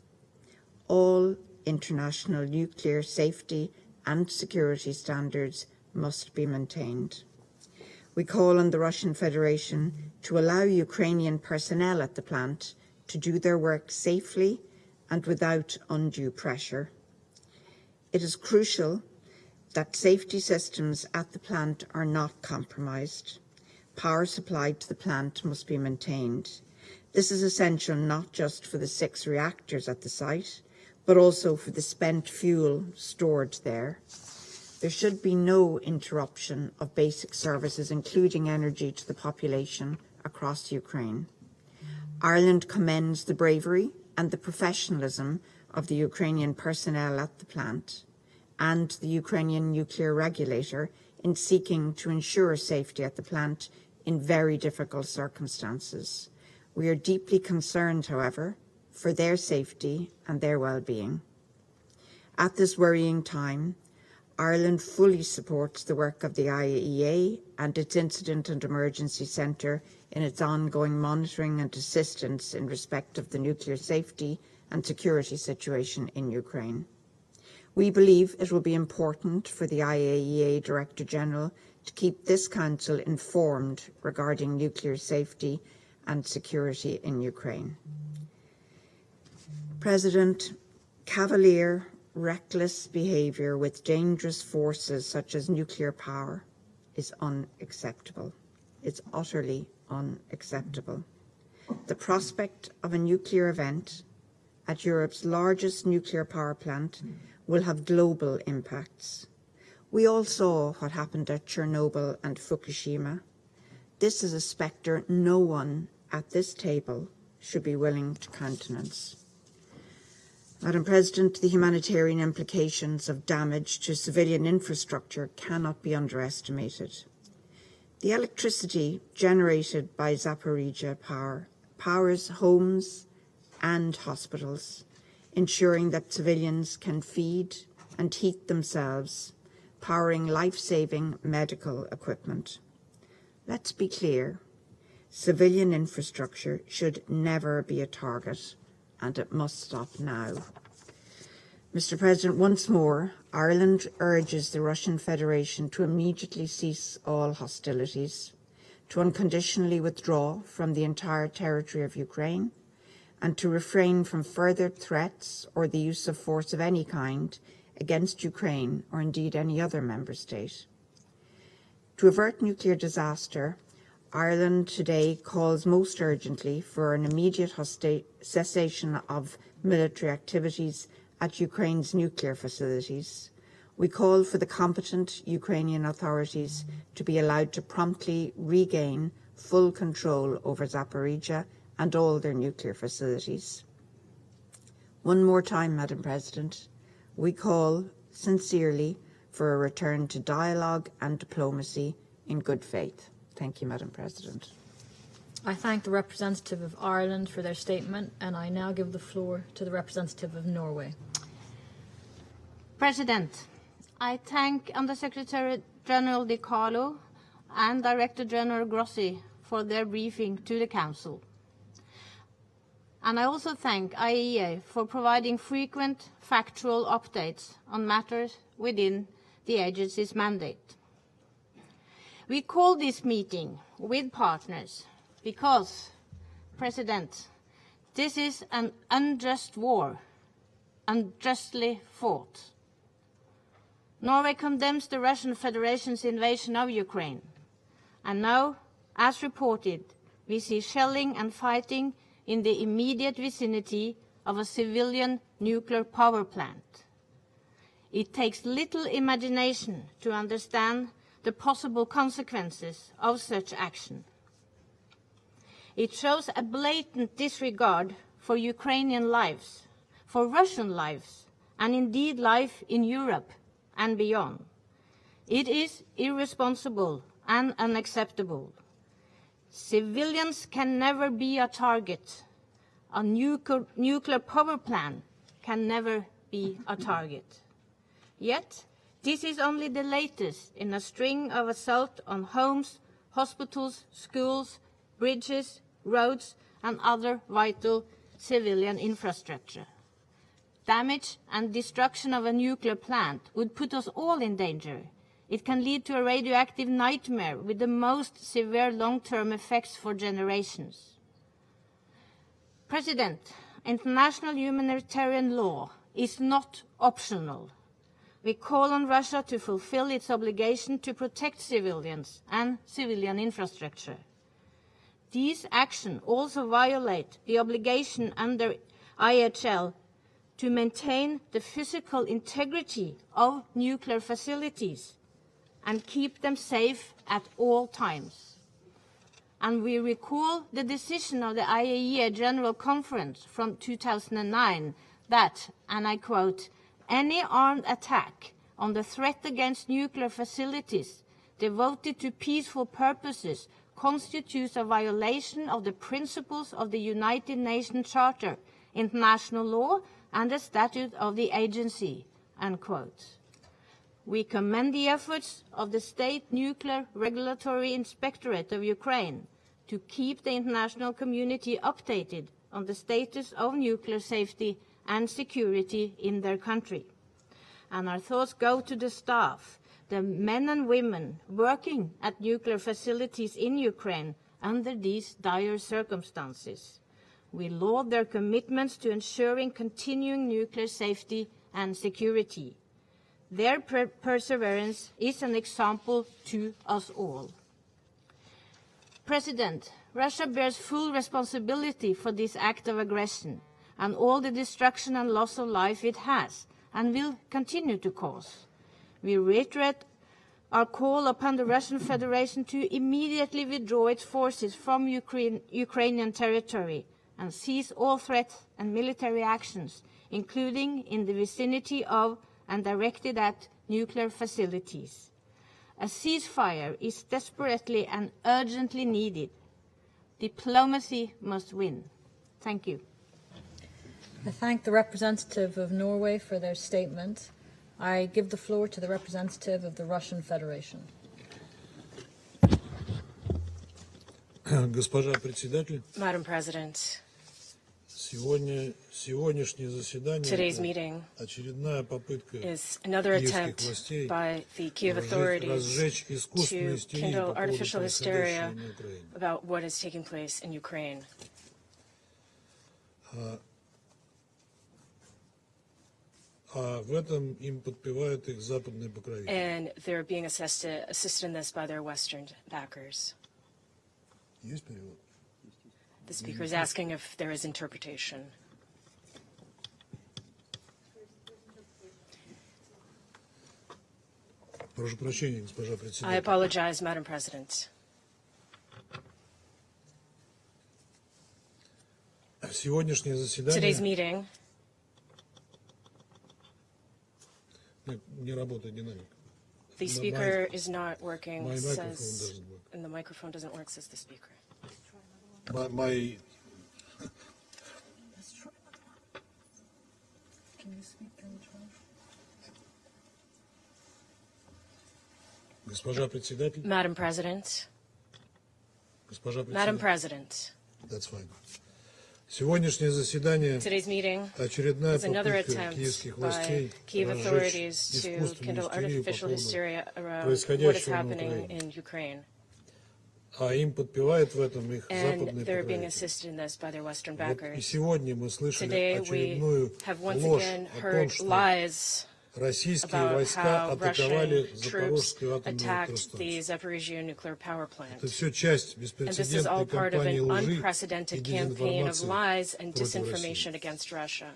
All international nuclear safety and security standards must be maintained. We call on the Russian Federation to allow Ukrainian personnel at the plant to do their work safely and without undue pressure. It is crucial that safety systems at the plant are not compromised. Power supplied to the plant must be maintained. This is essential not just for the 6 reactors at the site, but also for the spent fuel stored there. There should be no interruption of basic services, including energy, to the population across Ukraine. Ireland commends the bravery and the professionalism of the Ukrainian personnel at the plant and the Ukrainian nuclear regulator in seeking to ensure safety at the plant in very difficult circumstances. We are deeply concerned, however, for their safety and their well-being. At this worrying time, Ireland fully supports the work of the IAEA and its Incident and Emergency Centre in its ongoing monitoring and assistance in respect of the nuclear safety and security situation in Ukraine. We believe it will be important for the IAEA Director General to keep this Council informed regarding nuclear safety and security in Ukraine. President, cavalier, reckless behaviour with dangerous forces such as nuclear power is unacceptable. It's utterly unacceptable. The prospect of a nuclear event at Europe's largest nuclear power plant will have global impacts. We all saw what happened at Chernobyl and Fukushima. This is a spectre no one at this table should be willing to countenance. Madam President, the humanitarian implications of damage to civilian infrastructure cannot be underestimated. The electricity generated by Zaporizhzhya power powers homes and hospitals, ensuring that civilians can feed and heat themselves, powering life-saving medical equipment. Let's be clear, civilian infrastructure should never be a target, and it must stop now. Mr. President, once more, Ireland urges the Russian Federation to immediately cease all hostilities, to unconditionally withdraw from the entire territory of Ukraine, and to refrain from further threats or the use of force of any kind against Ukraine or indeed any other member state. To avert nuclear disaster, Ireland today calls most urgently for an immediate cessation of military activities at Ukraine's nuclear facilities. We call for the competent Ukrainian authorities to be allowed to promptly regain full control over Zaporizhzhya and all their nuclear facilities. One more time, Madam President, we call sincerely for a return to dialogue and diplomacy in good faith. Thank you, Madam President. I thank the representative of Ireland for their statement, and I now give the floor to the representative of Norway. President, I thank Undersecretary General De Carlo and Director General Grossi for their briefing to the Council. And I also thank IAEA for providing frequent factual updates on matters within the agency's mandate. We call this meeting with partners because, President, this is an unjust war, unjustly fought. Norway condemns the Russian Federation's invasion of Ukraine. And now, as reported, we see shelling and fighting in the immediate vicinity of a civilian nuclear power plant. It takes little imagination to understand the possible consequences of such action. It shows a blatant disregard for Ukrainian lives, for Russian lives, and indeed life in Europe and beyond. It is irresponsible and unacceptable. Civilians can never be a target. A nuclear power plant can never be a target. Yet, this is only the latest in a string of assaults on homes, hospitals, schools, bridges, roads, and other vital civilian infrastructure. Damage and destruction of a nuclear plant would put us all in danger. It can lead to a radioactive nightmare with the most severe long-term effects for generations. President, international humanitarian law is not optional. We call on Russia to fulfill its obligation to protect civilians and civilian infrastructure. These actions also violate the obligation under IHL to maintain the physical integrity of nuclear facilities and keep them safe at all times. And we recall the decision of the IAEA General Conference from 2009 that, and I quote, "Any armed attack on the threat against nuclear facilities devoted to peaceful purposes constitutes a violation of the principles of the United Nations Charter, international law, and the statute of the agency," unquote. We commend the efforts of the State Nuclear Regulatory Inspectorate of Ukraine to keep the international community updated on the status of nuclear safety and security in their country. And our thoughts go to the staff, the men and women working at nuclear facilities in Ukraine under these dire circumstances. We laud their commitments to ensuring continuing nuclear safety and security. Their perseverance is an example to us all. President, Russia bears full responsibility for this act of aggression and all the destruction and loss of life it has and will continue to cause. We reiterate our call upon the Russian Federation to immediately withdraw its forces from Ukrainian territory and cease all threats and military actions, including in the vicinity of and directed at nuclear facilities. A ceasefire is desperately and urgently needed. Diplomacy must win. Thank you. I thank the representative of Norway for their statement. I give the floor to the representative of the Russian Federation. Госпожа председатель, Madam President, сегодняшнее заседание today's meeting очередная попытка is another киевских attempt властей by the Kiev authorities разжечь искусственную to истерию kindle по поводу artificial hysteria происходящего на Украине. about what is taking place in Ukraine. А в этом им подпевают их западные покровители. And they're being assisted in this by their Western backers. Есть перевод? The speaker is asking if there is interpretation. Прошу прощения, госпожа I председатель. apologize, Madam President. Сегодняшнее заседание Today's meeting не работает динамика. the speaker is not working, My microphone says, doesn't work. and the microphone doesn't work, says the speaker. My Госпожа председатель. Madam President, Госпожа Madam председатель. President, That's fine. Сегодняшнее заседание today's meeting очередная is another попытка attempt киевских by властей Kiev разжечь authorities to искусственную kindle истерию по artificial поводу hysteria around what is происходящего на happening Украине. in Ukraine. А им подпевают в этом их And западные they're being покровители. assisted in this by their Western Вот и backers. сегодня мы слышали Today we очередную have once ложь again о том, heard что lies российские about войска how атаковали Russian troops Запорожскую атомную attacked the электростанцию. Zaporizhzhya nuclear power plant. Это все часть And this is беспрецедентной all part of кампании an лжи и unprecedented campaign of дезинформации lies and против disinformation России. against Russia.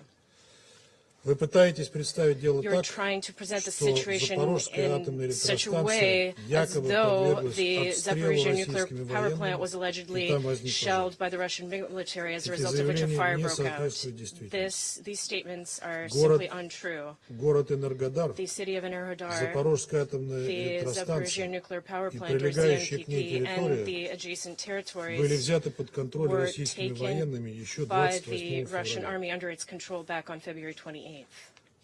Вы пытаетесь представить дело You're так, trying to present the что situation Запорожская атомная in such a электростанция way as якобы though подверглась the обстрелу Zaporizhzhya nuclear российскими power plant военными, was и allegedly там возник пожар. shelled by the Russian military as a Эти result of which a заявления fire не broke out. соответствуют действительности. These statements are Город- simply untrue. Город Энергодар, The city of Enerhodar, Запорожская атомная the Zaporizhzhya электростанция nuclear power и plant, or прилегающие к ней ZNPP, and территории the adjacent были territories взяты под контроль were российскими taken военными еще by 28 the Russian февраля. army under its control back on February 28th.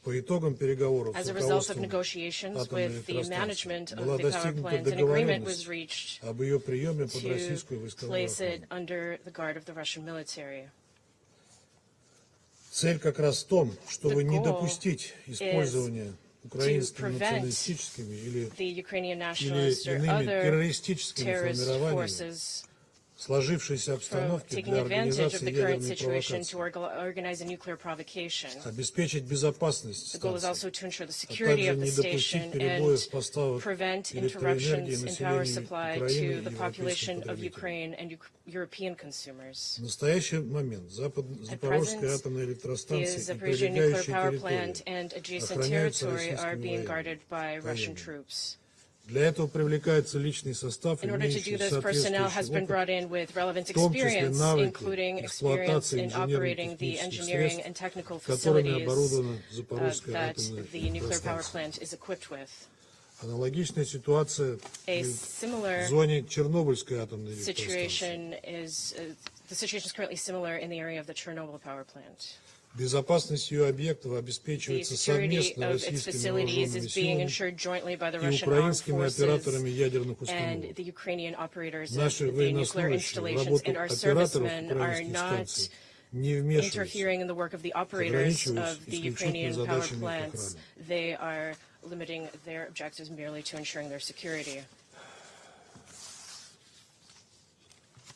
По итогам переговоров As с a result of руководством negotiations атомной with the электростанции management of была the power достигнута plant, an agreement договоренность was reached об ее приеме под to российскую войсковую place it охрану. under the guard of the Russian military. Цель как раз в том, чтобы The не goal допустить использования украинскими prevent националистическими или The Ukrainian nationalists or иными other террористическими terrorist формированиями forces сложившейся from обстановки taking для advantage of организации the current ядерной situation to провокации, organize a nuclear provocation. обеспечить безопасность The goal is станции, also to ensure the а security также of the не допустить station перебоев and поставок prevent электроэнергии interruptions in power населению supply Украины to и the европейским population of потребителям. Ukraine and European consumers. В настоящий момент Запорожская present, атомная The электростанция и Zaporizhzhya nuclear прилегающие power plant территории and adjacent охраняются territory are российскими being guarded by военными. Russian troops. Для этого привлекается личный состав, In order to do имеющий this, personnel has been соответствующий brought опыт, in with relevant в том числе experience, навыки including experience эксплуатации in operating the инженерно-технических engineering средств, and technical которыми facilities оборудована Запорожская that атомная the nuclear power электростанция. plant is equipped with. Аналогичная ситуация A в similar зоне Чернобыльской атомной электростанции. situation is the situation is currently similar in the area of the Chernobyl power plant. Безопасность ее объектов The обеспечивается security совместно of its российскими facilities вооруженными is being силами ensured jointly by the и Russian armed украинскими операторами forces ядерных and установок. the Ukrainian operators of Наши the nuclear военнослужащие в installations, работу and our операторов servicemen are украинских not станций не вмешиваются, interfering in the work of the operators ограничиваясь of the исключительно Ukrainian power задачами их plants. охраны. They are limiting their objectives merely to ensuring their security.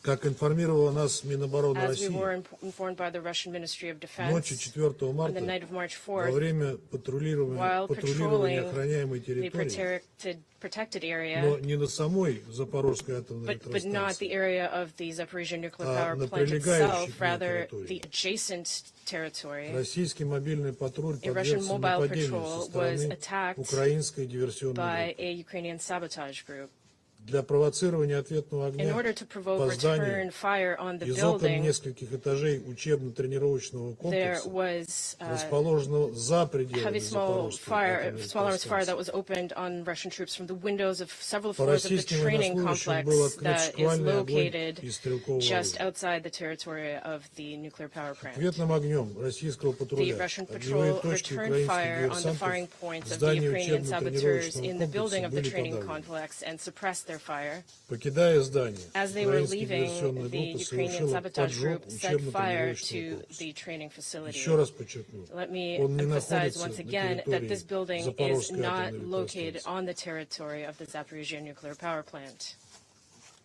Как информировала нас Минобороны As we России, were informed by the Russian Ministry of ночью Defense, 4 on the марта night of March во 4th, время while патрулирования patrolling охраняемой the территории, protected area, но не на самой Запорожской атомной but not the электростанции, area of the Zaporizhzhya nuclear power на plant прилегающей itself, к ней rather территории. the adjacent territory. российский мобильный патруль A Russian подвергся mobile нападению patrol со was стороны attacked украинской диверсионной by группы. a Ukrainian sabotage group. Для провоцирования ответного In огня order to provoke по return зданию fire on the из окон building, нескольких этажей учебно-тренировочного there комплекса, was расположенного за пределами heavy small Запорожской arms fire that атомной was opened on Russian troops from the windows of several По floors of the российским training военнослужащим был complex открыт that is шквальный огонь located из стрелкового just оружия. outside the territory of the nuclear power plant. Ответным огнем российского The патруля Russian огневые patrol точки returned украинских fire on the firing диверсантов points в of the здании Ukrainian saboteurs учебно-тренировочного in the building комплекса of the были training подавлены. complex and suppressed their fire. Покидая здание, As they were украинская leaving, диверсионная the группа Ukrainian совершила sabotage поджог group set fire учебно-тренировочного to комплекса. the training facility. Еще раз подчеркну, Let me он не emphasize находится once на again that this территории building is Запорожской not атомной located электростанции. on the territory of the Zaporizhzhya nuclear power plant.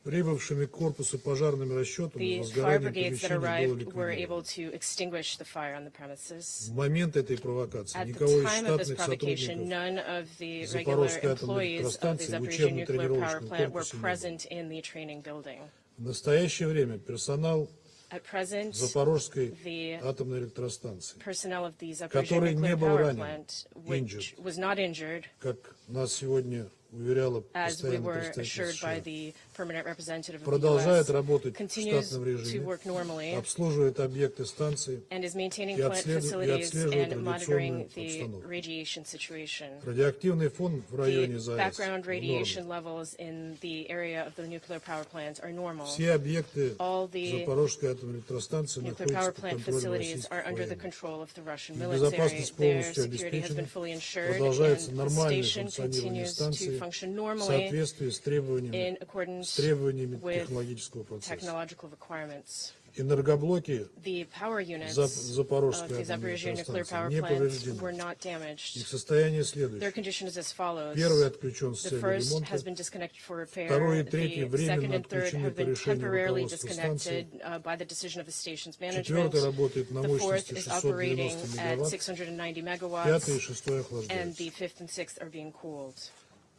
Прибывшими к корпусу пожарными расчетами The fire возгорание brigades that помещения было arrived were able ликвидировано. to extinguish the fire on the premises. В момент этой провокации At the никого из time of this штатных provocation, сотрудников none of the regular Запорожской атомной employees of the электростанции в Zaporizhzhya nuclear power учебно-тренировочном plant were корпусе не было. present in the training building. В настоящее время персонал At present, Запорожской the атомной электростанции, personnel of the Zaporizhzhya который не nuclear был power ранен, plant, which was not injured, как нас сегодня уверяла as we постоянный were представитель assured by США, the permanent representative of the продолжает U.S., работать в continues штатном to режиме, work normally обслуживает объекты станции, and is maintaining и plant facilities отслеживает and monitoring радиационную the обстановку. radiation situation. Радиоактивный фон в районе The ЗАЭС background в radiation норме. levels in the area of the nuclear power plant are normal. Все объекты All the Запорожской атомной электростанции nuclear находятся power под plant контролем facilities российских are under the военных. control of the Russian Безопасность military. Their полностью security has been обеспечена, fully ensured, and продолжается the нормальное station функционирование continues станции to function в normally соответствии с in accordance требованиями with технологического процесса. technological requirements. Энергоблоки The power units Запорожской of the атомной Zaporizhzhya nuclear power электростанции не plant повреждены. were not Их damaged. состояние Their следующее. condition is as follows. Первый отключен с The целью first ремонта, has been disconnected for repair. второй и третий The second временно and third отключены have по been решению temporarily руководства станции. disconnected by the decision of the station's management. Четвертый работает на The fourth мощности is operating 690 at мегаватт, 690 пятый и megawatts, шестой and охлаждаются. the fifth and sixth are being cooled.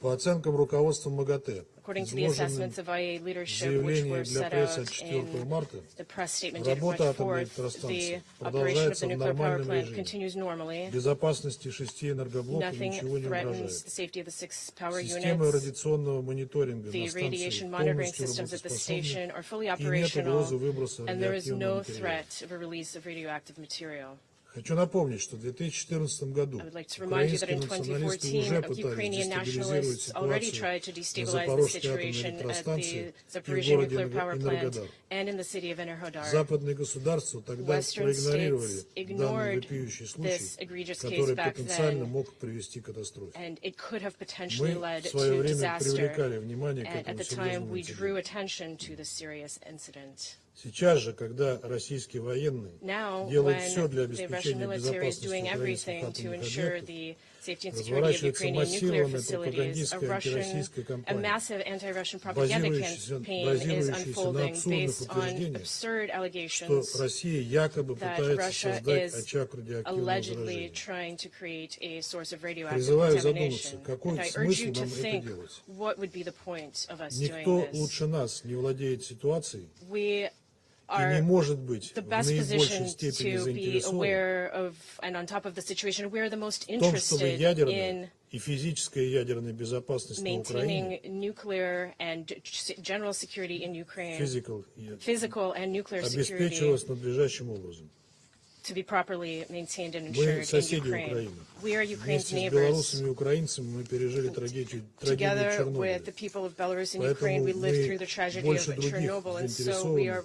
По оценкам руководства МАГАТЭ, According to the изложенным assessments of IA в leadership, which заявлении were для set прессы out от 4 in марта, the press statement dated March работа атомной 4th, the электростанции operation of the продолжается в nuclear power нормальном plant режиме. continues normally. Безопасности 6 энергоблоков Nothing ничего не threatens угрожает. the safety of the six power Системы units. радиационного мониторинга The на станции radiation monitoring полностью systems at the работоспособны, station are fully и нет operational, угрозы выброса and there is no радиоактивного материала. threat of a release of radioactive material. Хочу напомнить, что в 2014 году I would like to remind you that in украинские националисты 2014, уже пытались Ukrainian дестабилизировать nationalists already ситуацию tried to на destabilize the Запорожской атомной situation at электростанции the и в Zaporizhzhya городе nuclear power plant Энергодар. and in the city of Enerhodar. Западные государства тогда Western проигнорировали states данный ignored вопиющий this случай, egregious case который back потенциально then, мог привести к катастрофе. and it could have potentially Мы led в свое to время disaster. привлекали внимание к And at этому the time, серьезному we drew инциденту. attention to this serious incident. Сейчас же, когда российские военные Now, делают when все для the Russian обеспечения military is безопасности doing украинских everything to атомных ensure объектов, the safety and security of разворачивается Ukrainian nuclear массированная facilities, a пропагандистская антироссийская massive кампания, anti-Russian propaganda campaign is базирующаяся на unfolding абсурдных based on утверждениях, absurd что allegations Россия якобы that пытается Russia создать is очаг радиоактивного allegedly заражения. trying to create a source of radioactive Призываю задуматься, contamination. какой And I urge смысл you to нам это think, делать. what would be the point of us doing Никто this? лучше нас не владеет ситуацией We и не are может быть the в best наибольшей position степени to be заинтересован aware of and on top of the situation. We are the most в том, чтобы interested ядерная in и физическая ядерная безопасность на Украине, maintaining nuclear and general security in Ukraine, physical and nuclear security, обеспечивалась надлежащим образом. to be properly maintained and Мы ensured in соседи Ukraine. Украины. We are Ukraine's Вместе с neighbors. белорусами и украинцами мы пережили трагедию Together Чернобыля. with the people of Belarus and Поэтому Ukraine, we lived мы through the tragedy of больше других Chernobyl, and so we are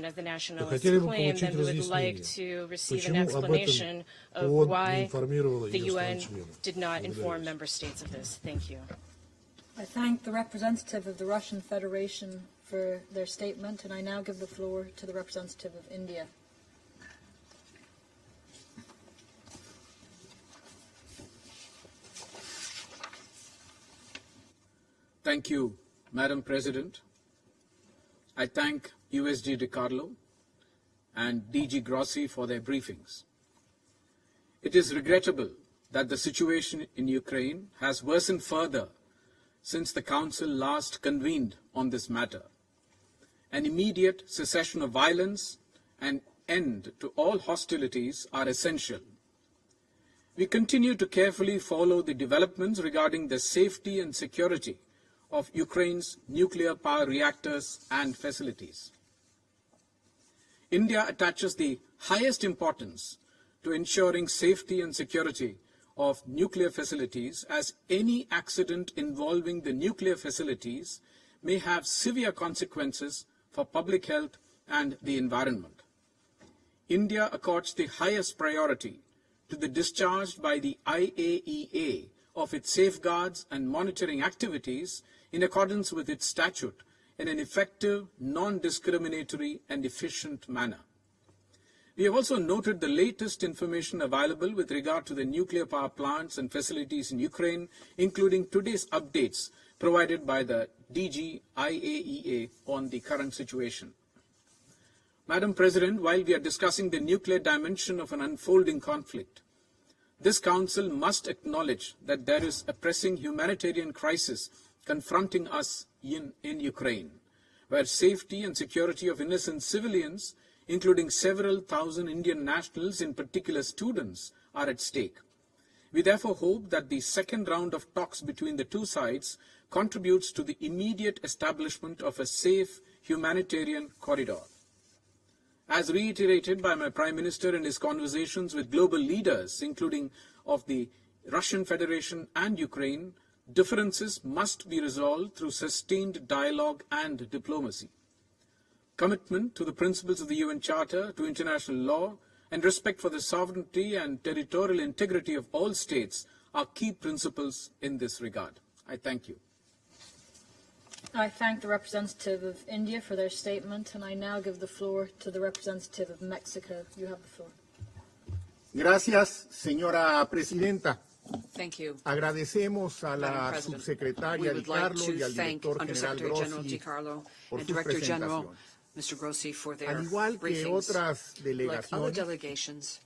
position of the nationalists хотели бы claim, получить then we would like разъяснение, to receive an почему об этом explanation of ООН не why информировала the ее UN стран-членов. did not inform Благодарю. member states of this. Thank you. I thank the representative of the Russian Federation for their statement, and I now give the floor to the representative of India. Thank you, Madam President, I thank USG DiCarlo and DG Grossi for their briefings. It is regrettable that the situation in Ukraine has worsened further since the Council last convened on this matter. An immediate cessation of violence and end to all hostilities are essential. We continue to carefully follow the developments regarding the safety and security of Ukraine's nuclear power reactors and facilities. India attaches the highest importance to ensuring safety and security of nuclear facilities, as any accident involving the nuclear facilities may have severe consequences for public health and the environment. India accords the highest priority to the discharge by the IAEA of its safeguards and monitoring activities in accordance with its statute in an effective, non-discriminatory and efficient manner. We have also noted the latest information available with regard to the nuclear power plants and facilities in Ukraine, including today's updates provided by the DG IAEA on the current situation. Madam President, while we are discussing the nuclear dimension of an unfolding conflict, this Council must acknowledge that there is a pressing humanitarian crisis confronting us in Ukraine, where safety and security of innocent civilians, including several thousand Indian nationals, in particular students, are at stake. We therefore hope that the second round of talks between the two sides contributes to the immediate establishment of a safe humanitarian corridor. As reiterated by my Prime Minister in his conversations with global leaders, including of the Russian Federation and Ukraine, differences must be resolved through sustained dialogue and diplomacy. Commitment to the principles of the UN Charter, to international law, and respect for the sovereignty and territorial integrity of all states are key principles in this regard. I thank you. I thank the representative of India for their statement, and I now give the floor to the representative of Mexico. You have the floor. Gracias, señora presidenta. Thank you. Agradecemos a la We subsecretaria would like DiCarlo to y al thank director general Undersecretary General Grossi DiCarlo por and sus Director General presentaciones. Mr. Grossi for their Al igual que briefings. otras Like other delegaciones, delegations,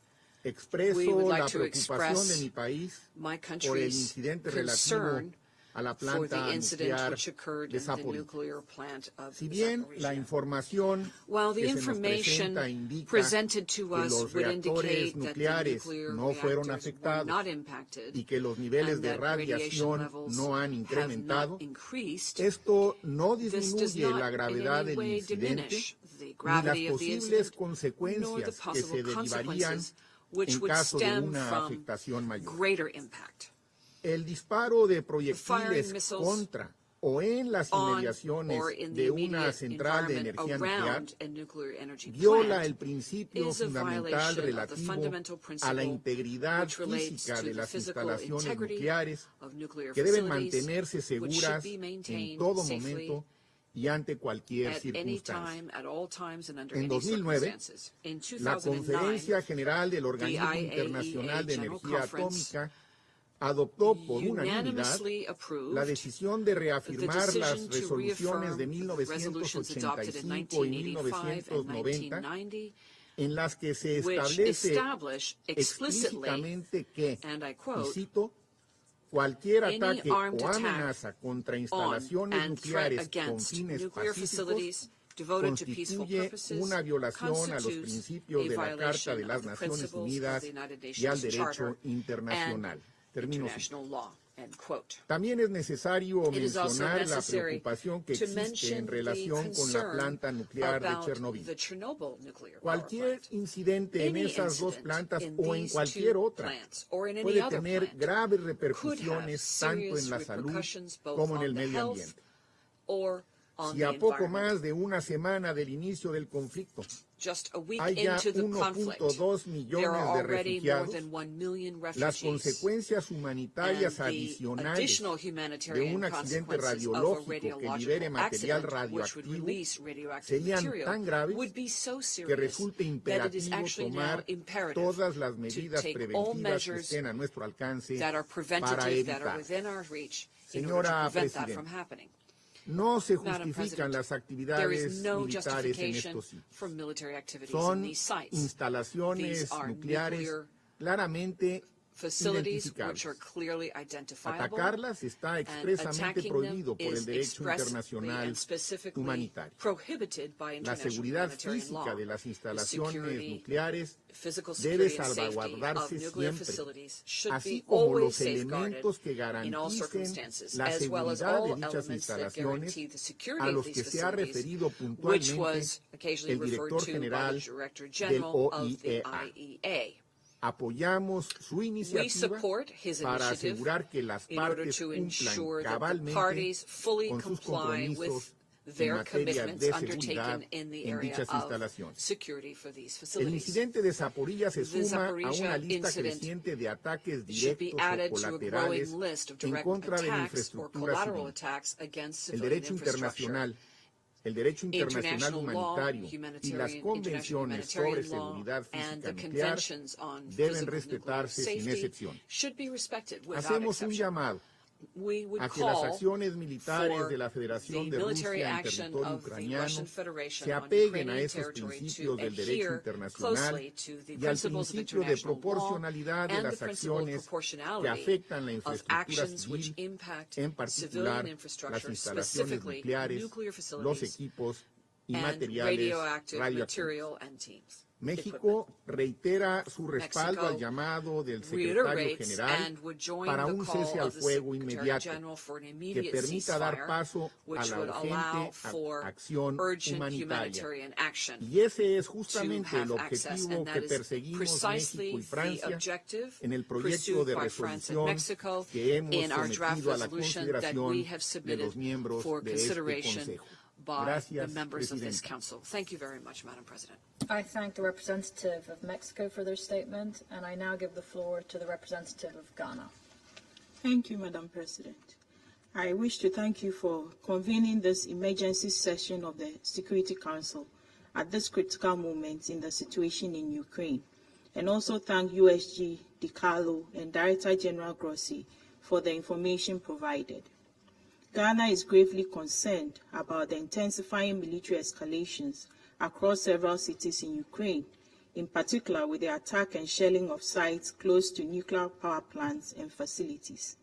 expreso we would la like to preocupación de express mi país my por el country's incidente relativo concern a la for planta the incident nuclear which occurred de in the Zaporizhzhya. nuclear plant of Si bien la Zaporizhzhya. información While the que se nos information presenta indica presented to que us los would reactores indicate that the nucleares nuclear no fueron reactors were afectados not impacted y que los niveles and de that radiation radiación levels no han have incrementado, not increased, esto no this does disminuye not la in gravedad any del way incidente diminish the ni las gravity of the posibles incident, nor the consecuencias que possible se derivarían consequences which en would caso de stem una from afectación mayor. greater impact. El disparo de firing proyectiles missiles contra o en las On inmediaciones or in the de una immediate central de environment energía nuclear around a nuclear energy viola plant el principio is a fundamental violation of the relativo fundamental a la principle integridad which relates física to de the las physical instalaciones integrity nucleares of nuclear que deben facilities, mantenerse which should seguras be en maintained todo safely momento y ante cualquier at any circunstancia. time, at all times, and under En any 2009, circumstances. In La 2009, Conferencia General del Organismo IAEA Internacional de General Energía Conference Atómica adoptó por unanimidad unanimously approved la decisión de reafirmar the las decision to resoluciones de reaffirm resolutions adopted in 1985 y 1985 and 1990 1990, en las que se which establece establish explicitly, explícitamente que, and I y quote, cito, cualquier any ataque armed o attack amenaza contra on instalaciones and threat nucleares con against fines nuclear pacíficos facilities devoted to peaceful constituye purposes una violación a los constitutes principios a de la Carta violation de las of the Naciones principles of Unidas the United y al Nations derecho Charter internacional. and Termino international law. End quote. También es necesario It is also mencionar la necessary preocupación que to existe en mention the relación con la concern planta nuclear de about Chernobyl. the Chernobyl nuclear power Cualquier plant. incidente en Any esas dos incident plantas in o en these cualquier two otra plants or in any puede other tener plant graves could have repercusiones tanto serious en la salud repercussions both como en on el the medio health ambiente. or on Si the a poco environment. más de una semana del inicio del conflicto Just a week hay ya into the conflict, 1.2 there millones are de already more refugiados, than 1 million las refugees, consecuencias and humanitarias the adicionales additional de humanitarian un accidente consequences of a radiológico que libere radiological material accident which would radioactivo release radioactive serían material tan graves would be so que serious resulta that it is imperativo actually now tomar imperative todas las to medidas take all preventivas que measures estén a nuestro alcance that are para preventative, that are evitar. within our reach, in order to Señora prevent that Presidenta, from happening. No se Madam justifican President, las there actividades is no militares en justification estos sitios. for military activities in Son these sites. instalaciones These are nucleares nuclear claramente facilities which are identificables. clearly identifiable, Atacarlas está and expresamente attacking them prohibido por el is derecho expressly internacional and specifically humanitario. prohibited by La international seguridad humanitarian law. física de las The instalaciones security, nucleares physical debe security and safety of salvaguardarse nuclear siempre, facilities should así be como always los safeguarded elementos que in all garanticen circumstances, la as well as seguridad all de dichas elements that instalaciones, guarantee the a security of los these que se ha facilities, referido which puntualmente was occasionally el referred director to by the general Director del General of the OIEA. IEA. Apoyamos su We iniciativa support his para initiative asegurar que las in order partes to cumplan ensure that the cabalmente parties fully con sus comply with compromisos en their materia commitments de undertaken seguridad in the en area dichas of instalaciones. security for these El facilities. incidente de Zaporizhzhya se The suma a Zaporizhzhia una lista incident creciente de ataques should be directos added o to a colaterales growing list of en direct contra de la attacks or infraestructura collateral civil. attacks against El civilian derecho infrastructure. internacional, el derecho internacional International law, humanitario y las international convenciones sobre humanitarian law, seguridad and física the nuclear conventions on deben physical nuclear respetarse sin safety excepción. should be respected without Hacemos un exception. llamado We would a que las call acciones militares for de la Federación the de military Rusia en action territorio of the ucraniano Russian Federation se on apeguen a Ukrainian esos territory principios to del derecho adhere internacional closely to the y al principles of principio de international law proporcionalidad de and the las principle of acciones que proportionality afectan la of infraestructura actions which civil, impact en civilian particular las infrastructure, instalaciones specifically nucleares, nuclear los facilities, equipos y and materiales radioactive radioactivos. material and teams. México reitera su respaldo Mexico al llamado del secretario reiterates general and would join para the un call cese al of the fuego Secretary inmediato General for an que immediate permita dar ceasefire, paso a which la would allow urgente for acción urgent humanitaria. humanitarian action Y ese es to justamente el have access, objetivo and que that is perseguimos precisely México y the Francia objective en el proyecto pursued de by France and resolución Mexico que hemos in our draft sometido a la resolution that consideración we have de submitted los miembros for de este consideration Consejo. by Gracias, the members of this Presidenta. Council. Thank you very much, Madam President. I thank the representative of Mexico for their statement, and I now give the floor to the representative of Ghana. Thank you, Madam President. I wish to thank you for convening this emergency session of the Security Council at this critical moment in the situation in Ukraine, and also thank USG DiCarlo and Director General Grossi for the information provided. Ghana is gravely concerned about the intensifying military escalations across several cities in Ukraine, in particular with the attack and shelling of sites close to nuclear power plants and facilities.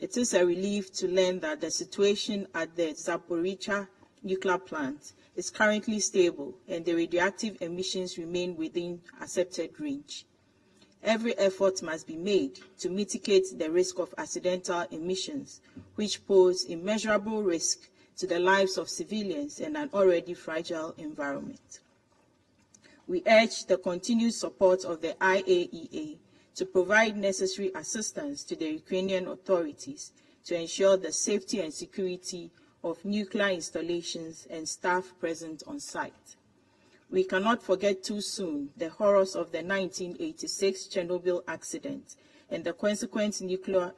It is a relief to learn that the situation at the Zaporizhzhya nuclear plant is currently stable and the radioactive emissions remain within accepted range. Every effort must be made to mitigate the risk of accidental emissions, which pose immeasurable risk to the lives of civilians and an already fragile environment. We urge the continued support of the IAEA to provide necessary assistance to the Ukrainian authorities to ensure the safety and security of nuclear installations and staff present on site. We cannot forget too soon the horrors of the 1986 Chernobyl accident and the consequent nuclear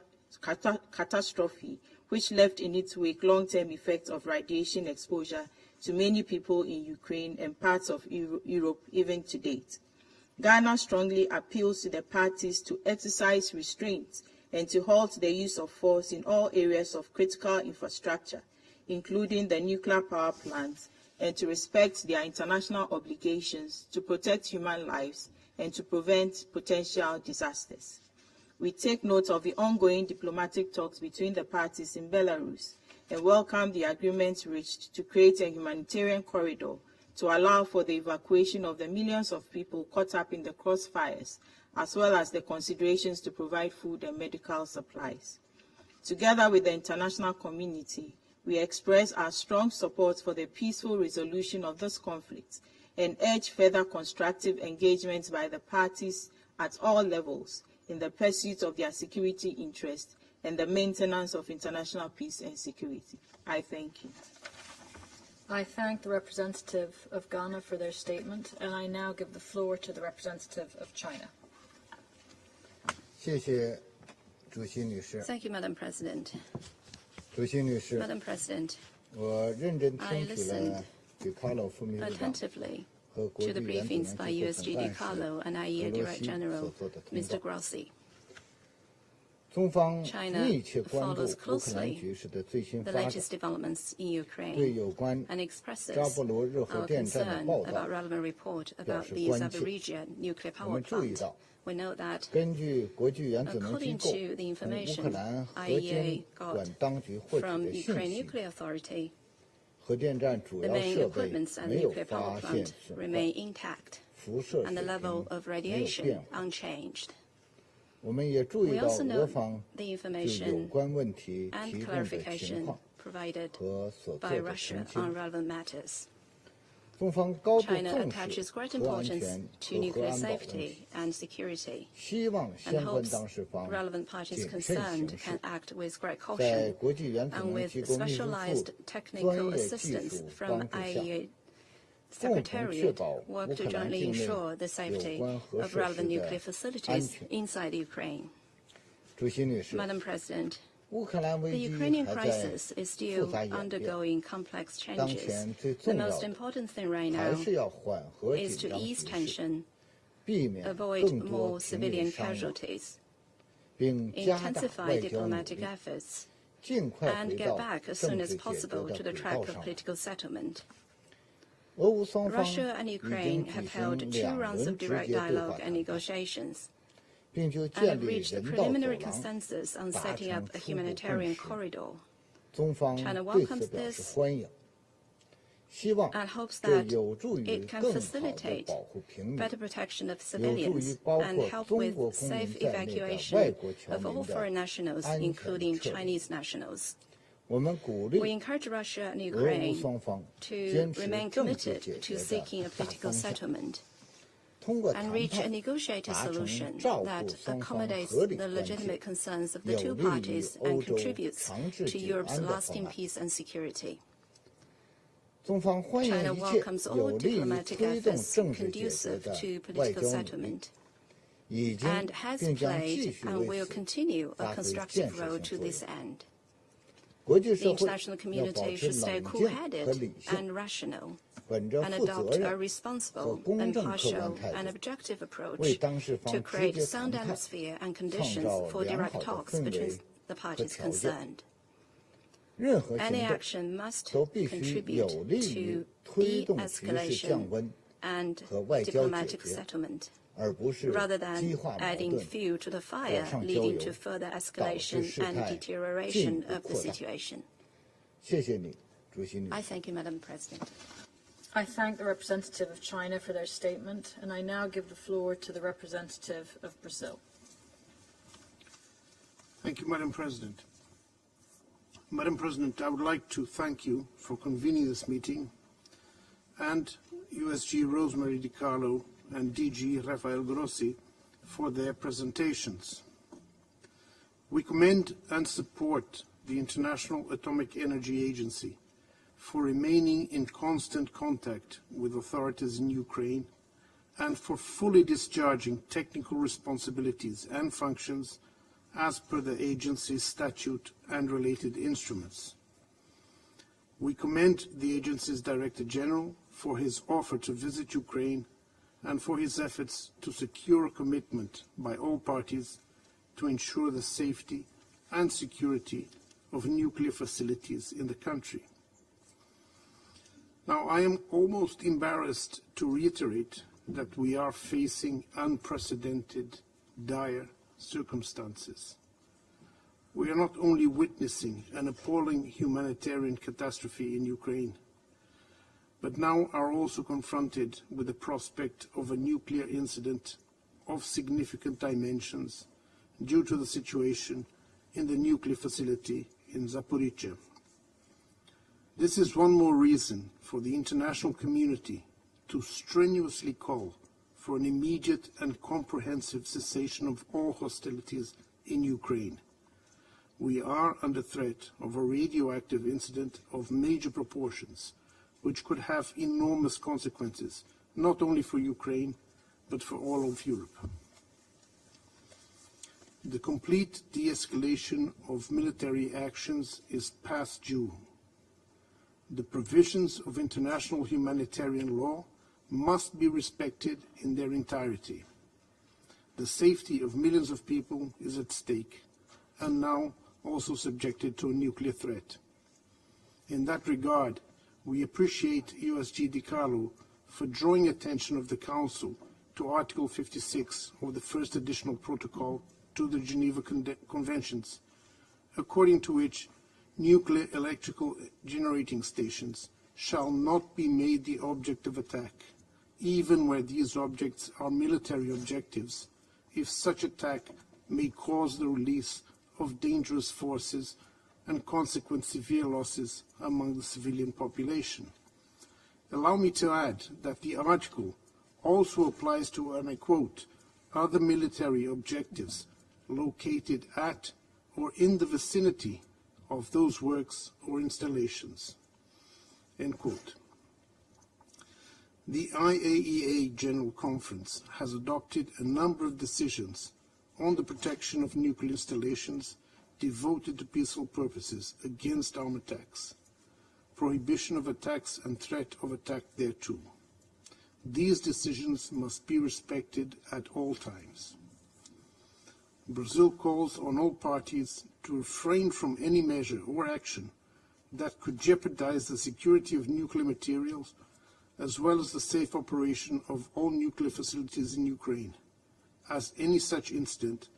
catastrophe, which left in its wake long-term effects of radiation exposure to many people in Ukraine and parts of Europe even to date. Ghana strongly appeals to the parties to exercise restraint and to halt the use of force in all areas of critical infrastructure, including the nuclear power plants, and to respect their international obligations to protect human lives and to prevent potential disasters. We take note of the ongoing diplomatic talks between the parties in Belarus and welcome the agreements reached to create a humanitarian corridor to allow for the evacuation of the millions of people caught up in the crossfires, as well as the considerations to provide food and medical supplies. Together with the international community, we express our strong support for the peaceful resolution of this conflict and urge further constructive engagement by the parties at all levels in the pursuit of their security interests and the maintenance of international peace and security. I thank you. I thank the representative of Ghana for their statement, and I now give the floor to the representative of China. Thank you, Madam President. Madam President, I listened attentively to the briefings by USG DiCarlo and IEA Director General, Mr. Grossi. China follows closely the latest developments in Ukraine and expresses our concern about relevant report about the Zaporizhzhya nuclear power plant. We know that, according to the information IAEA got from Ukraine Nuclear Authority, the main equipment at the nuclear power plant remain intact and the level of radiation unchanged. We also note the information and clarification provided by Russia on relevant matters. China attaches great importance to nuclear safety and security and hopes relevant parties concerned can act with great caution and with specialized technical assistance from IAEA Secretariat work to jointly ensure the safety of relevant nuclear facilities inside Ukraine. Madam President, the Ukrainian crisis is still undergoing complex changes. The most important thing right now is to ease tension, avoid more civilian casualties, intensify diplomatic efforts, and get back as soon as possible to the track of political settlement. Russia and Ukraine have held 2 rounds of direct dialogue and negotiations and have reached a preliminary consensus on setting up a humanitarian corridor. China welcomes this and hopes that it can facilitate better protection of civilians and help with safe evacuation of all foreign nationals, including Chinese nationals. We encourage Russia and Ukraine to remain committed to seeking a political settlement and reach a negotiated solution that accommodates the legitimate concerns of the 2 parties and contributes to Europe's lasting peace and security. China welcomes all diplomatic efforts conducive to political settlement and has played and will continue a constructive role to this end. The international community should stay cool-headed and rational and adopt a responsible, impartial, and objective approach to create a sound atmosphere and conditions for direct talks between the parties concerned. Any action must contribute to de-escalation and diplomatic settlement, rather than adding fuel to the fire, leading to further escalation and deterioration of the situation. I thank you, Madam President. I thank the representative of China for their statement, and I now give the floor to the representative of Brazil. Thank you, Madam President. Madam President, I would like to thank you for convening this meeting and USG Rosemary DiCarlo and DG Rafael Grossi for their presentations. We commend and support the International Atomic Energy Agency for remaining in constant contact with authorities in Ukraine and for fully discharging technical responsibilities and functions as per the agency's statute and related instruments. We commend the agency's Director General for his offer to visit Ukraine and for his efforts to secure a commitment by all parties to ensure the safety and security of nuclear facilities in the country. Now, I am almost embarrassed to reiterate that we are facing unprecedented, dire circumstances. We are not only witnessing an appalling humanitarian catastrophe in Ukraine, but now are also confronted with the prospect of a nuclear incident of significant dimensions due to the situation in the nuclear facility in Zaporizhzhya. This is one more reason for the international community to strenuously call for an immediate and comprehensive cessation of all hostilities in Ukraine. We are under threat of a radioactive incident of major proportions, which could have enormous consequences, not only for Ukraine, but for all of Europe. The complete de-escalation of military actions is past due. The provisions of international humanitarian law must be respected in their entirety. The safety of millions of people is at stake, and now also subjected to a nuclear threat. In that regard, we appreciate USG DiCarlo for drawing attention of the Council to Article 56 of the first additional protocol to the Geneva Conventions, according to which nuclear electrical generating stations shall not be made the object of attack, even where these objects are military objectives, if such attack may cause the release of dangerous forces and consequent severe losses among the civilian population. Allow me to add that the article also applies to, and I quote, other military objectives located at or in the vicinity of those works or installations, end quote. The IAEA General Conference has adopted a number of decisions on the protection of nuclear installations devoted to peaceful purposes against armed attacks, prohibition of attacks and threat of attack thereto. These decisions must be respected at all times. Brazil calls on all parties to refrain from any measure or action that could jeopardize the security of nuclear materials, as well as the safe operation of all nuclear facilities in Ukraine, as any such incident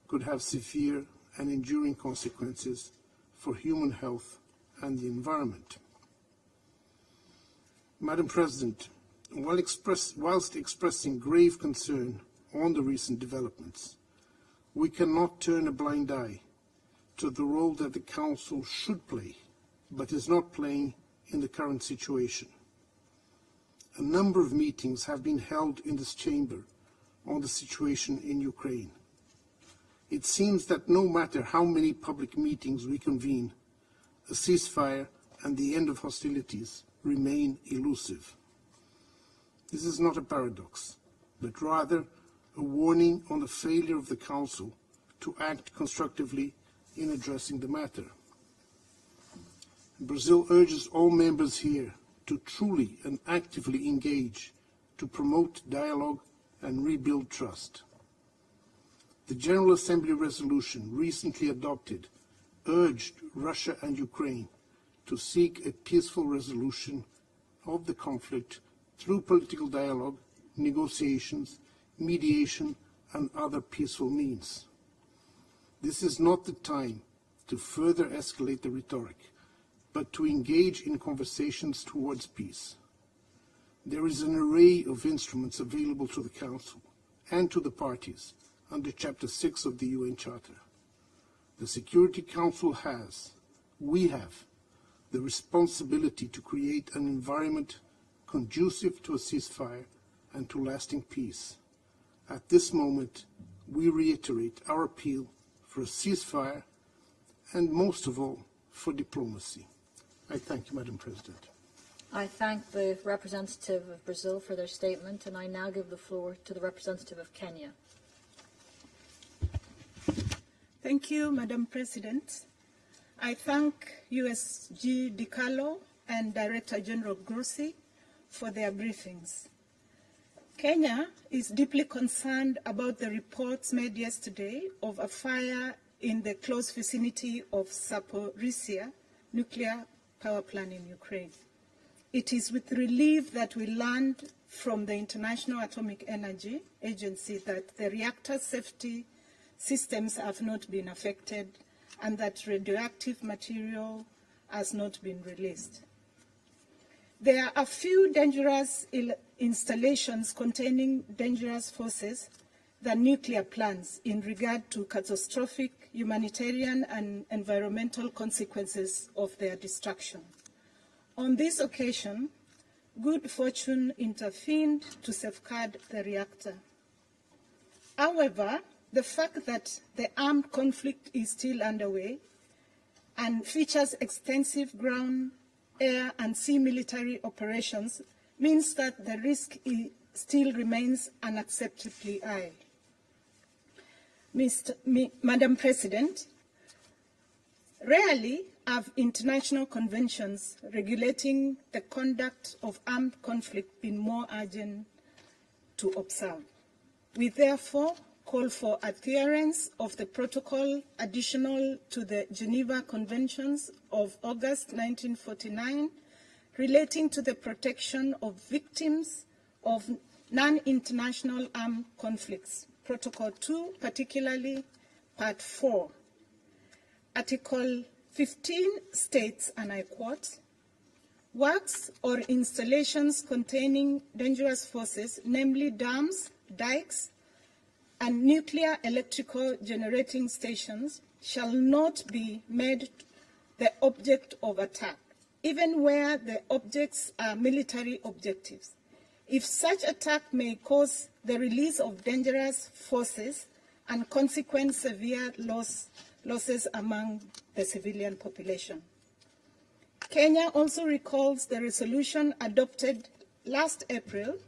could have severe and enduring consequences for human health and the environment. Madam President, whilst expressing grave concern on the recent developments, we cannot turn a blind eye to the role that the Council should play, but is not playing in the current situation. A number of meetings have been held in this chamber on the situation in Ukraine. It seems that no matter how many public meetings we convene, a ceasefire and the end of hostilities remain elusive. This is not a paradox, but rather a warning on the failure of the Council to act constructively in addressing the matter. Brazil urges all members here to truly and actively engage to promote dialogue and rebuild trust. The General Assembly resolution recently adopted urged Russia and Ukraine to seek a peaceful resolution of the conflict through political dialogue, negotiations, mediation, and other peaceful means. This is not the time to further escalate the rhetoric, but to engage in conversations towards peace. There is an array of instruments available to the Council and to the parties under Chapter 6 of the UN Charter. The Security Council we have, the responsibility to create an environment conducive to a ceasefire and to lasting peace. At this moment, we reiterate our appeal for a ceasefire and, most of all, for diplomacy. I thank you, Madam President. I thank the representative of Brazil for their statement, and I now give the floor to the representative of Kenya. Thank you, Madam President. I thank USG DiCarlo and Director General Grossi for their briefings. Kenya is deeply concerned about the reports made yesterday of a fire in the close vicinity of Zaporizhzhya nuclear power plant in Ukraine. It is with relief that we learned from the International Atomic Energy Agency that the reactor safety systems have not been affected and that radioactive material has not been released. There are a few dangerous installations containing dangerous forces than nuclear plants in regard to catastrophic humanitarian and environmental consequences of their destruction. On this occasion, good fortune intervened to safeguard the reactor. However, the fact that the armed conflict is still underway and features extensive ground, air, and sea military operations means that the risk still remains unacceptably high. Madam President, rarely have international conventions regulating the conduct of armed conflict been more urgent to observe. We therefore call for adherence of the protocol additional to the Geneva Conventions of August 1949 relating to the protection of victims of non-international armed conflicts, Protocol 2, particularly Part 4. Article 15 states, and I quote, "Works or installations containing dangerous forces, namely dams, dikes, and nuclear electrical generating stations, shall not be made the object of attack, even where the objects are military objectives. If such attack may cause the release of dangerous forces and consequent severe losses among the civilian population." Kenya also recalls the resolution adopted last April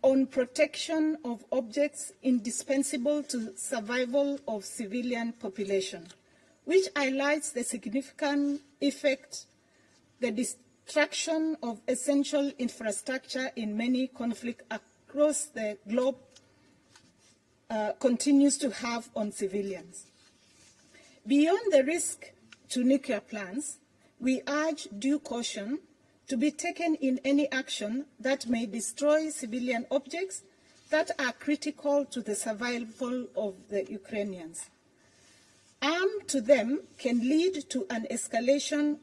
on protection of objects indispensable to survival of civilian population, which highlights the significant effect the destruction of essential infrastructure in many conflicts across the globe continues to have on civilians. Beyond the risk to nuclear plants, we urge due caution to be taken in any action that may destroy civilian objects that are critical to the survival of the Ukrainians. Harm to them can lead to an escalation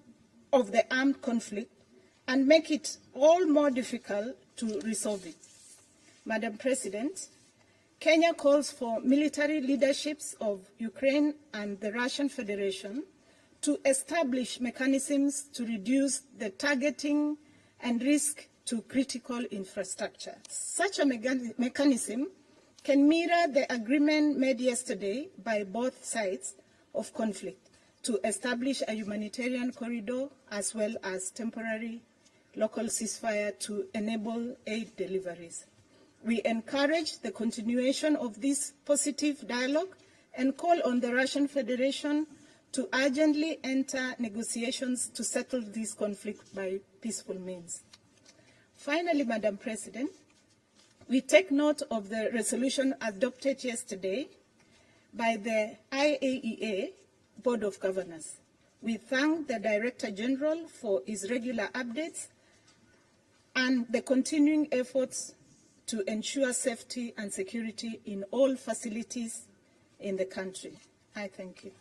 of the armed conflict and make it all more difficult to resolve it. Madam President, Kenya calls for military leaderships of Ukraine and the Russian Federation to establish mechanisms to reduce the targeting and risk to critical infrastructure. Such a mechanism can mirror the agreement made yesterday by both sides of conflict to establish a humanitarian corridor as well as temporary local ceasefire to enable aid deliveries. We encourage the continuation of this positive dialogue and call on the Russian Federation to urgently enter negotiations to settle this conflict by peaceful means. Finally, Madam President, we take note of the resolution adopted yesterday by the IAEA Board of Governors. We thank the Director General for his regular updates and the continuing efforts to ensure safety and security in all facilities in the country. I thank you.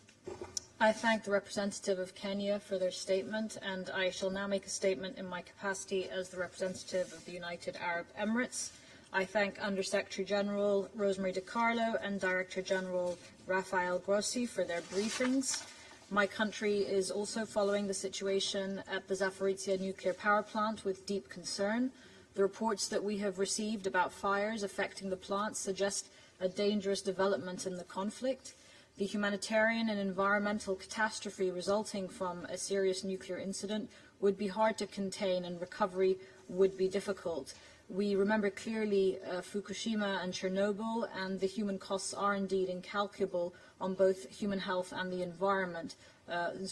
I thank the representative of Kenya for their statement, and I shall now make a statement in my capacity as the representative of the United Arab Emirates. I thank Under-Secretary General Rosemary DiCarlo and Director General Rafael Grossi for their briefings. My country is also following the situation at the Zaporizhzhya nuclear power plant with deep concern. The reports that we have received about fires affecting the plant suggest a dangerous development in the conflict. The humanitarian and environmental catastrophe resulting from a serious nuclear incident would be hard to contain and recovery would be difficult. We remember clearly Fukushima and Chernobyl, and the human costs are indeed incalculable on both human health and the environment.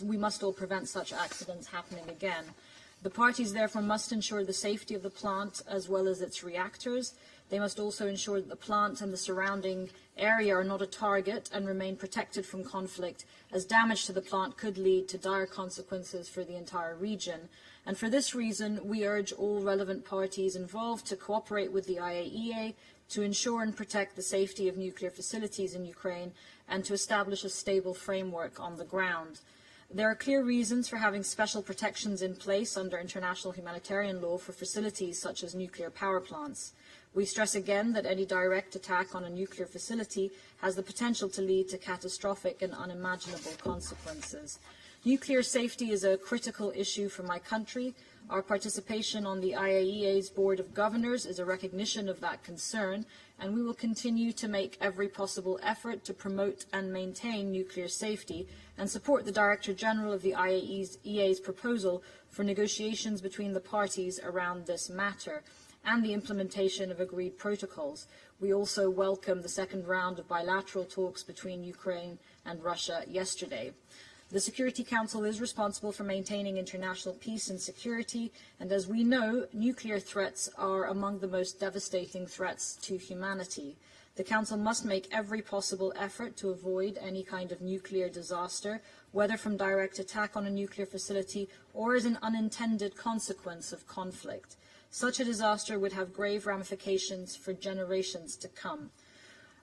We must all prevent such accidents happening again. The parties therefore must ensure the safety of the plant as well as its reactors. They must also ensure that the plant and the surrounding area are not a target and remain protected from conflict, as damage to the plant could lead to dire consequences for the entire region. And for this reason, we urge all relevant parties involved to cooperate with the IAEA to ensure and protect the safety of nuclear facilities in Ukraine and to establish a stable framework on the ground. There are clear reasons for having special protections in place under international humanitarian law for facilities such as nuclear power plants. We stress again that any direct attack on a nuclear facility has the potential to lead to catastrophic and unimaginable consequences. Nuclear safety is a critical issue for my country. Our participation on the IAEA's Board of Governors is a recognition of that concern, and we will continue to make every possible effort to promote and maintain nuclear safety and support the Director General of the IAEA's proposal for negotiations between the parties around this matter and the implementation of agreed protocols. We also welcome the second round of bilateral talks between Ukraine and Russia yesterday. The Security Council is responsible for maintaining international peace and security, and as we know, nuclear threats are among the most devastating threats to humanity. The Council must make every possible effort to avoid any kind of nuclear disaster, whether from direct attack on a nuclear facility or as an unintended consequence of conflict. Such a disaster would have grave ramifications for generations to come.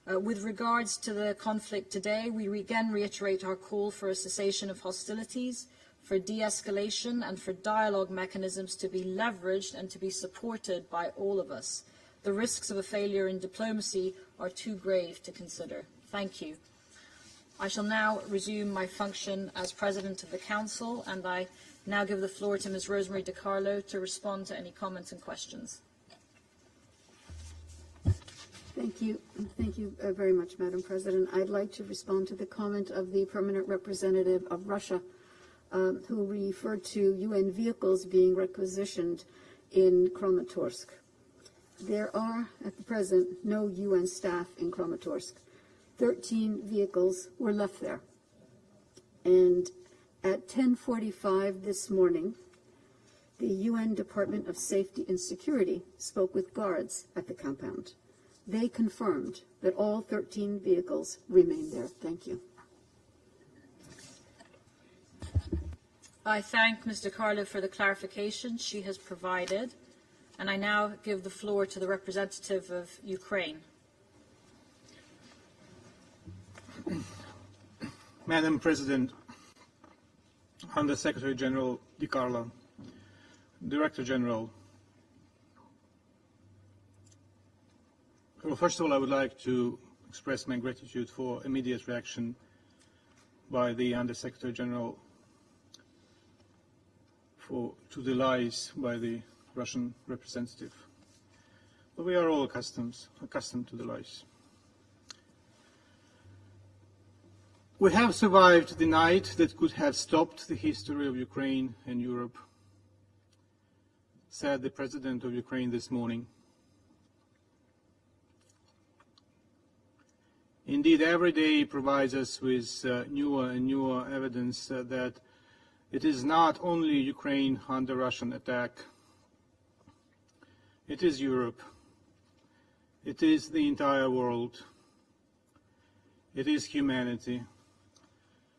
With regards to the conflict today, we again reiterate our call for a cessation of hostilities, for de-escalation and for dialogue mechanisms to be leveraged and to be supported by all of us. The risks of a failure in diplomacy are too grave to consider. Thank you. I shall now resume my function as President of the Council, and I now give the floor to Ms. Rosemary DiCarlo to respond to any comments and questions. Thank you. Thank you very much, Madam President. I'd like to respond to the comment of the permanent representative of Russia, who referred to UN vehicles being requisitioned in Kramatorsk. There are, at the present, no UN staff in Kramatorsk. 13 vehicles were left there. And at 10:45 this morning, the UN Department of Safety and Security spoke with guards at the compound. They confirmed that all 13 vehicles remain there. Thank you. I thank Ms. DiCarlo for the clarification she has provided, and I now give the floor to the representative of Ukraine. Madam President, Under Secretary General DiCarlo, Director General, well, first of all, I would like to express my gratitude for immediate reaction by the Under Secretary General to the lies by the Russian representative. But we are all accustomed to the lies. We have survived the night that could have stopped the history of Ukraine and Europe, said the President of Ukraine this morning. Indeed, every day provides us with newer and newer evidence that it is not only Ukraine under Russian attack. It is Europe. It is the entire world. It is humanity.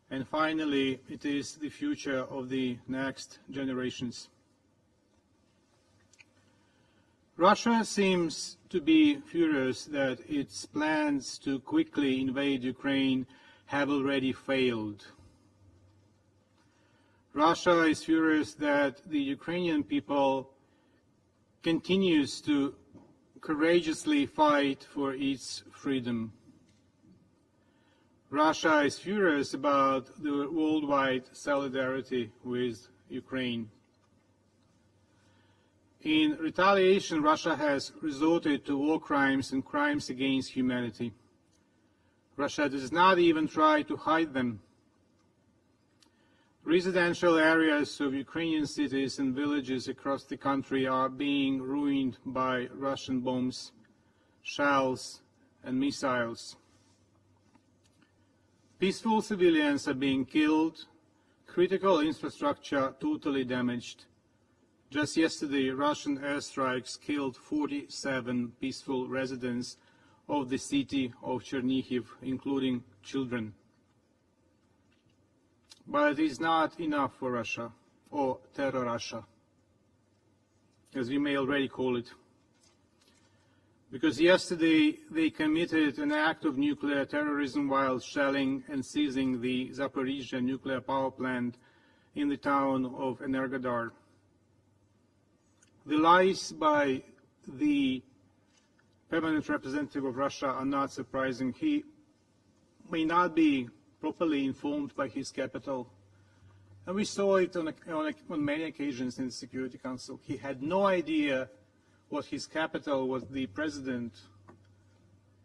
And finally, it is the future of the next generations. Russia seems to be furious that its plans to quickly invade Ukraine have already failed. Russia is furious that the Ukrainian people continues to courageously fight for its freedom. Russia is furious about the worldwide solidarity with Ukraine. In retaliation, Russia has resorted to war crimes and crimes against humanity. Russia does not even try to hide them. Residential areas of Ukrainian cities and villages across the country are being ruined by Russian bombs, shells, and missiles. Peaceful civilians are being killed, critical infrastructure totally damaged. Just yesterday, Russian airstrikes killed 47 peaceful residents of the city of Chernihiv, including children. But it is not enough for Russia, or Terror Russia, as we may already call it. Because yesterday they committed an act of nuclear terrorism while shelling and seizing the Zaporizhzhya nuclear power plant in the town of Energodar. The lies by the permanent representative of Russia are not surprising. He may not be properly informed by his capital. And we saw it on many occasions in the Security Council. He had no idea what his capital, what the president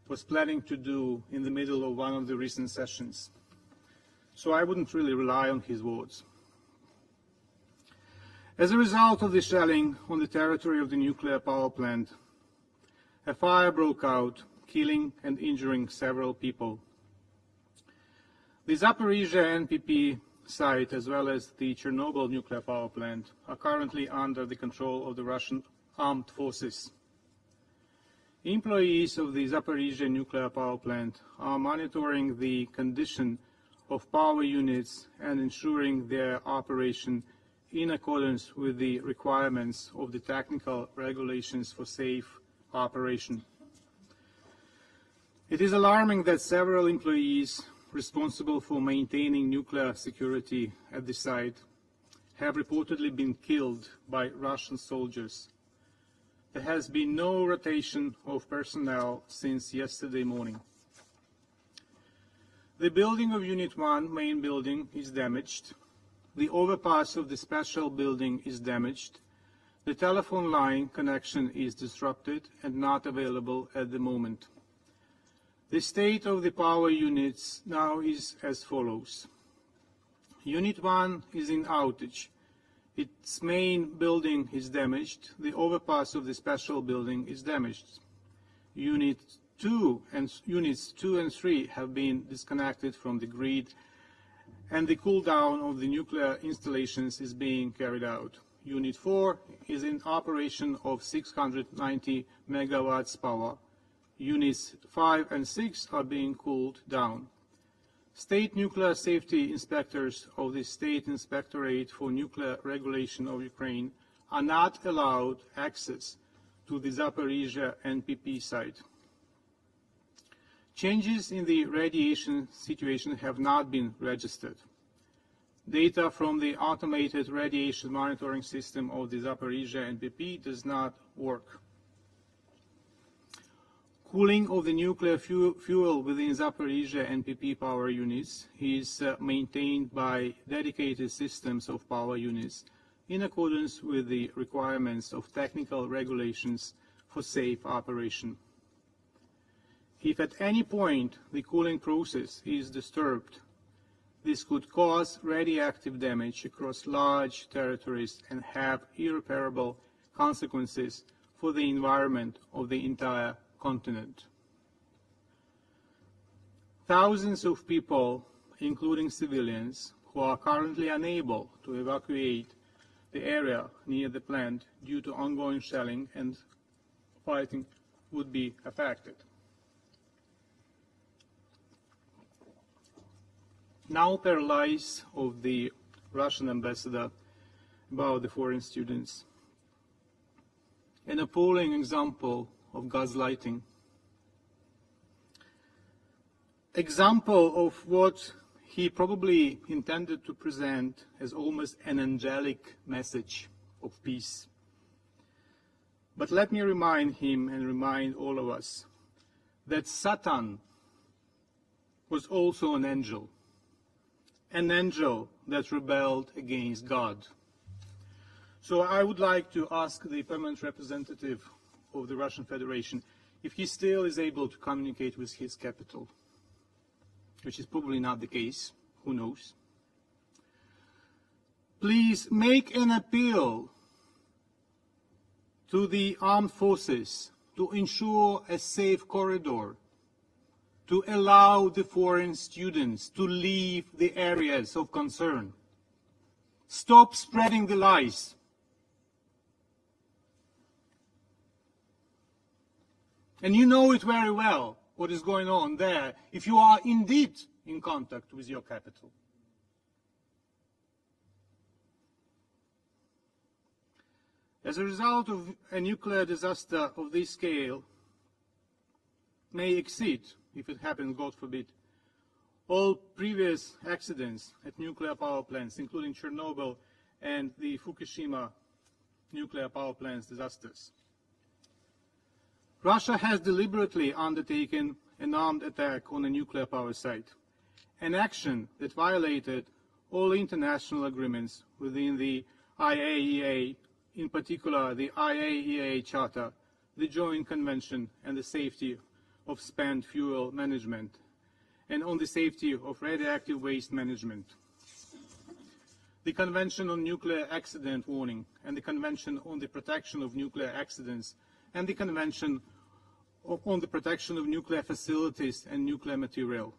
was planning to do in the middle of one of the recent sessions. So I wouldn't really rely on his words. As a result of the shelling on the territory of the nuclear power plant, a fire broke out, killing and injuring several people. The Zaporizhzhya NPP site as well as the Chernobyl nuclear power plant are currently under the control of the Russian armed forces. Employees of the Zaporizhzhya nuclear power plant are monitoring the condition of power units and ensuring their operation in accordance with the requirements of the technical regulations for safe operation. It is alarming that several employees responsible for maintaining nuclear security at the site have reportedly been killed by Russian soldiers. There has been no rotation of personnel since yesterday morning. The building of Unit 1 main building is damaged. The overpass of the special building is damaged. The telephone line connection is disrupted and not available at the moment. The state of the power units now is as follows. Unit 1 is in outage. Its main building is damaged. The overpass of the special building is damaged. Units 2 and 3 have been disconnected from the grid, and the cool down of the nuclear installations is being carried out. Unit 4 is in operation of 690 megawatts power. Units 5 and 6 are being cooled down. State nuclear safety inspectors of the State Inspectorate for Nuclear Regulation of Ukraine are not allowed access to the Zaporizhzhya NPP site. Changes in the radiation situation have not been registered. Data from the automated radiation monitoring system of the Zaporizhzhya NPP does not work. Cooling of the nuclear fuel within Zaporizhzhya NPP power units is maintained by dedicated systems of power units in accordance with the requirements of technical regulations for safe operation. If at any point the cooling process is disturbed, this could cause radioactive damage across large territories and have irreparable consequences for the environment of the entire continent. Thousands of people, including civilians, who are currently unable to evacuate the area near the plant due to ongoing shelling and fighting, would be affected. Now per lies of the Russian ambassador about the foreign students. An appalling example of gaslighting. Example of what he probably intended to present as almost an angelic message of peace. But let me remind him and remind all of us that Satan was also an angel that rebelled against God. So I would like to ask the permanent representative of the Russian Federation if he still is able to communicate with his capital, which is probably not the case, who knows. Please make an appeal to the armed forces to ensure a safe corridor, to allow the foreign students to leave the areas of concern. Stop spreading the lies. And you know it very well, what is going on there, if you are indeed in contact with your capital. As a result of a nuclear disaster of this scale, may exceed, if it happens, God forbid, all previous accidents at nuclear power plants, including Chernobyl and the Fukushima nuclear power plants disasters. Russia has deliberately undertaken an armed attack on a nuclear power site, an action that violated all international agreements within the IAEA, in particular the IAEA Charter, the Joint Convention on the Safety of Spent Fuel Management, and on the safety of radioactive waste management, the Convention on Nuclear Accident Warning, and the Convention on the Protection of Nuclear Accidents, and the Convention on the Protection of Nuclear Facilities and Nuclear Material.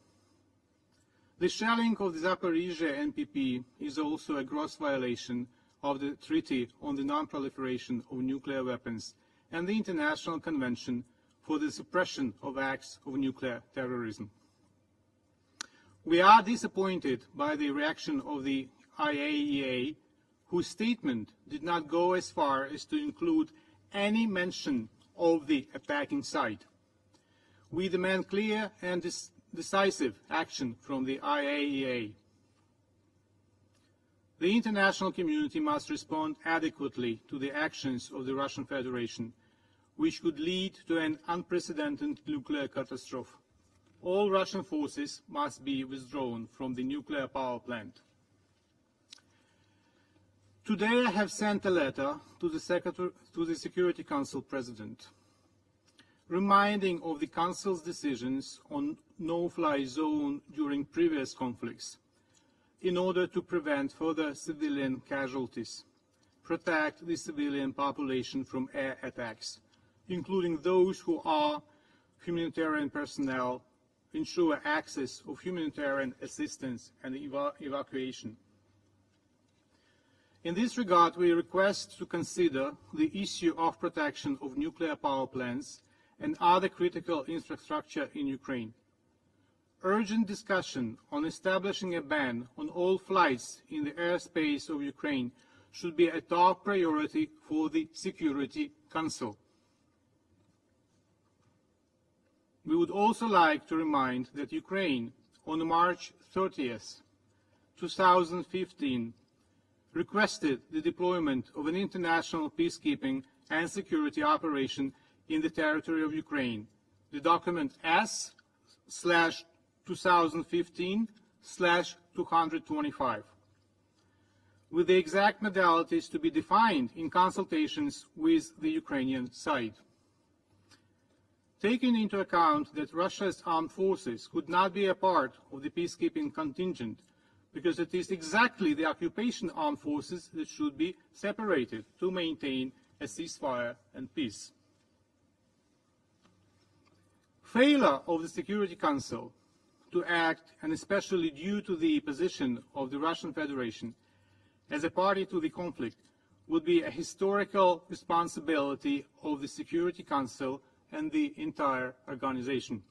The shelling of the Zaporizhzhya NPP is also a gross violation of the Treaty on the Non-Proliferation of Nuclear Weapons and the International Convention for the Suppression of Acts of Nuclear Terrorism. We are disappointed by the reaction of the IAEA, whose statement did not go as far as to include any mention of the attacking side. We demand clear and decisive action from the IAEA. The international community must respond adequately to the actions of the Russian Federation, which could lead to an unprecedented nuclear catastrophe. All Russian forces must be withdrawn from the nuclear power plant. Today I have sent a letter to the Security Council President, reminding of the Council's decisions on no-fly zone during previous conflicts, in order to prevent further civilian casualties, protect the civilian population from air attacks, including those who are humanitarian personnel, ensure access of humanitarian assistance and evacuation. In this regard, we request to consider the issue of protection of nuclear power plants and other critical infrastructure in Ukraine. Urgent discussion on establishing a ban on all flights in the airspace of Ukraine should be a top priority for the Security Council. We would also like to remind that Ukraine, on March 30th, 2015, requested the deployment of an international peacekeeping and security operation in the territory of Ukraine. The document S/2015/225, with the exact modalities to be defined in consultations with the Ukrainian side. Taking into account that Russia's armed forces could not be a part of the peacekeeping contingent, because it is exactly the occupation armed forces that should be separated to maintain a ceasefire and peace. Failure of the Security Council to act, and especially due to the position of the Russian Federation as a party to the conflict, would be a historical responsibility of the Security Council and the entire organization.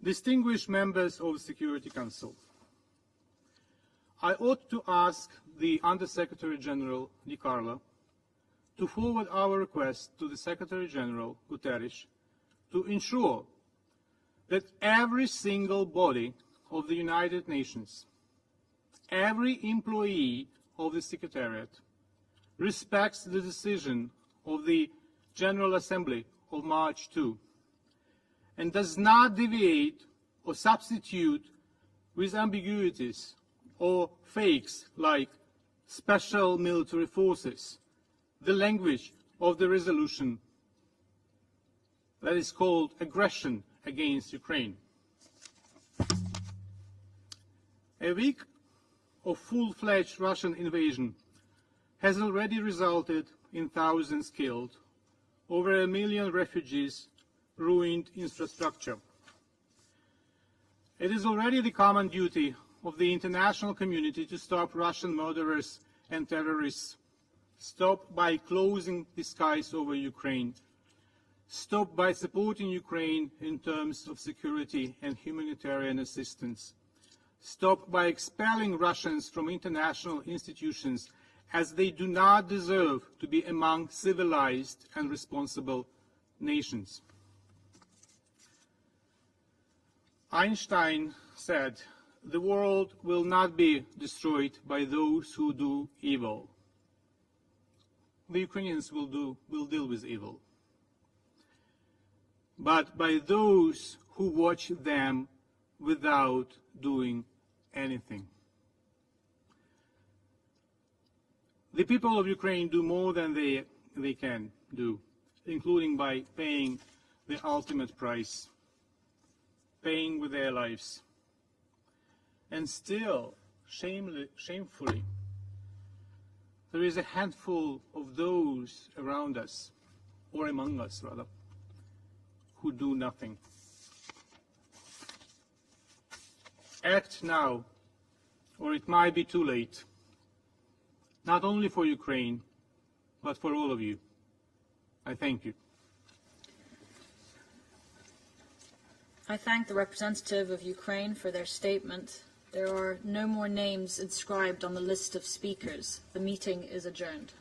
Distinguished members of the Security Council, I ought to ask the Under-Secretary General Di Carlo to forward our request to the Secretary General Guterres to ensure that every single body of the United Nations, every employee of the Secretariat, respects the decision of the General Assembly of March 2, and does not deviate or substitute with ambiguities or fakes like special military forces the language of the resolution that is called aggression against Ukraine. A week of full-fledged Russian invasion has already resulted in thousands killed, over 1 million refugees, ruined infrastructure. It is already the common duty of the international community to stop Russian murderers and terrorists, stop by closing the skies over Ukraine, stop by supporting Ukraine in terms of security and humanitarian assistance, stop by expelling Russians from international institutions as they do not deserve to be among civilized and responsible nations. Einstein said, "The world will not be destroyed by those who do evil. The Ukrainians will deal with evil, but by those who watch them without doing anything." The people of Ukraine do more than they can do, including by paying the ultimate price, paying with their lives. And still, shamefully, there is a handful of those around us, or among us rather, who do nothing. Act now, or it might be too late, not only for Ukraine, but for all of you. I thank you. I thank the representative of Ukraine for their statement. There are no more names inscribed on the list of speakers. The meeting is adjourned.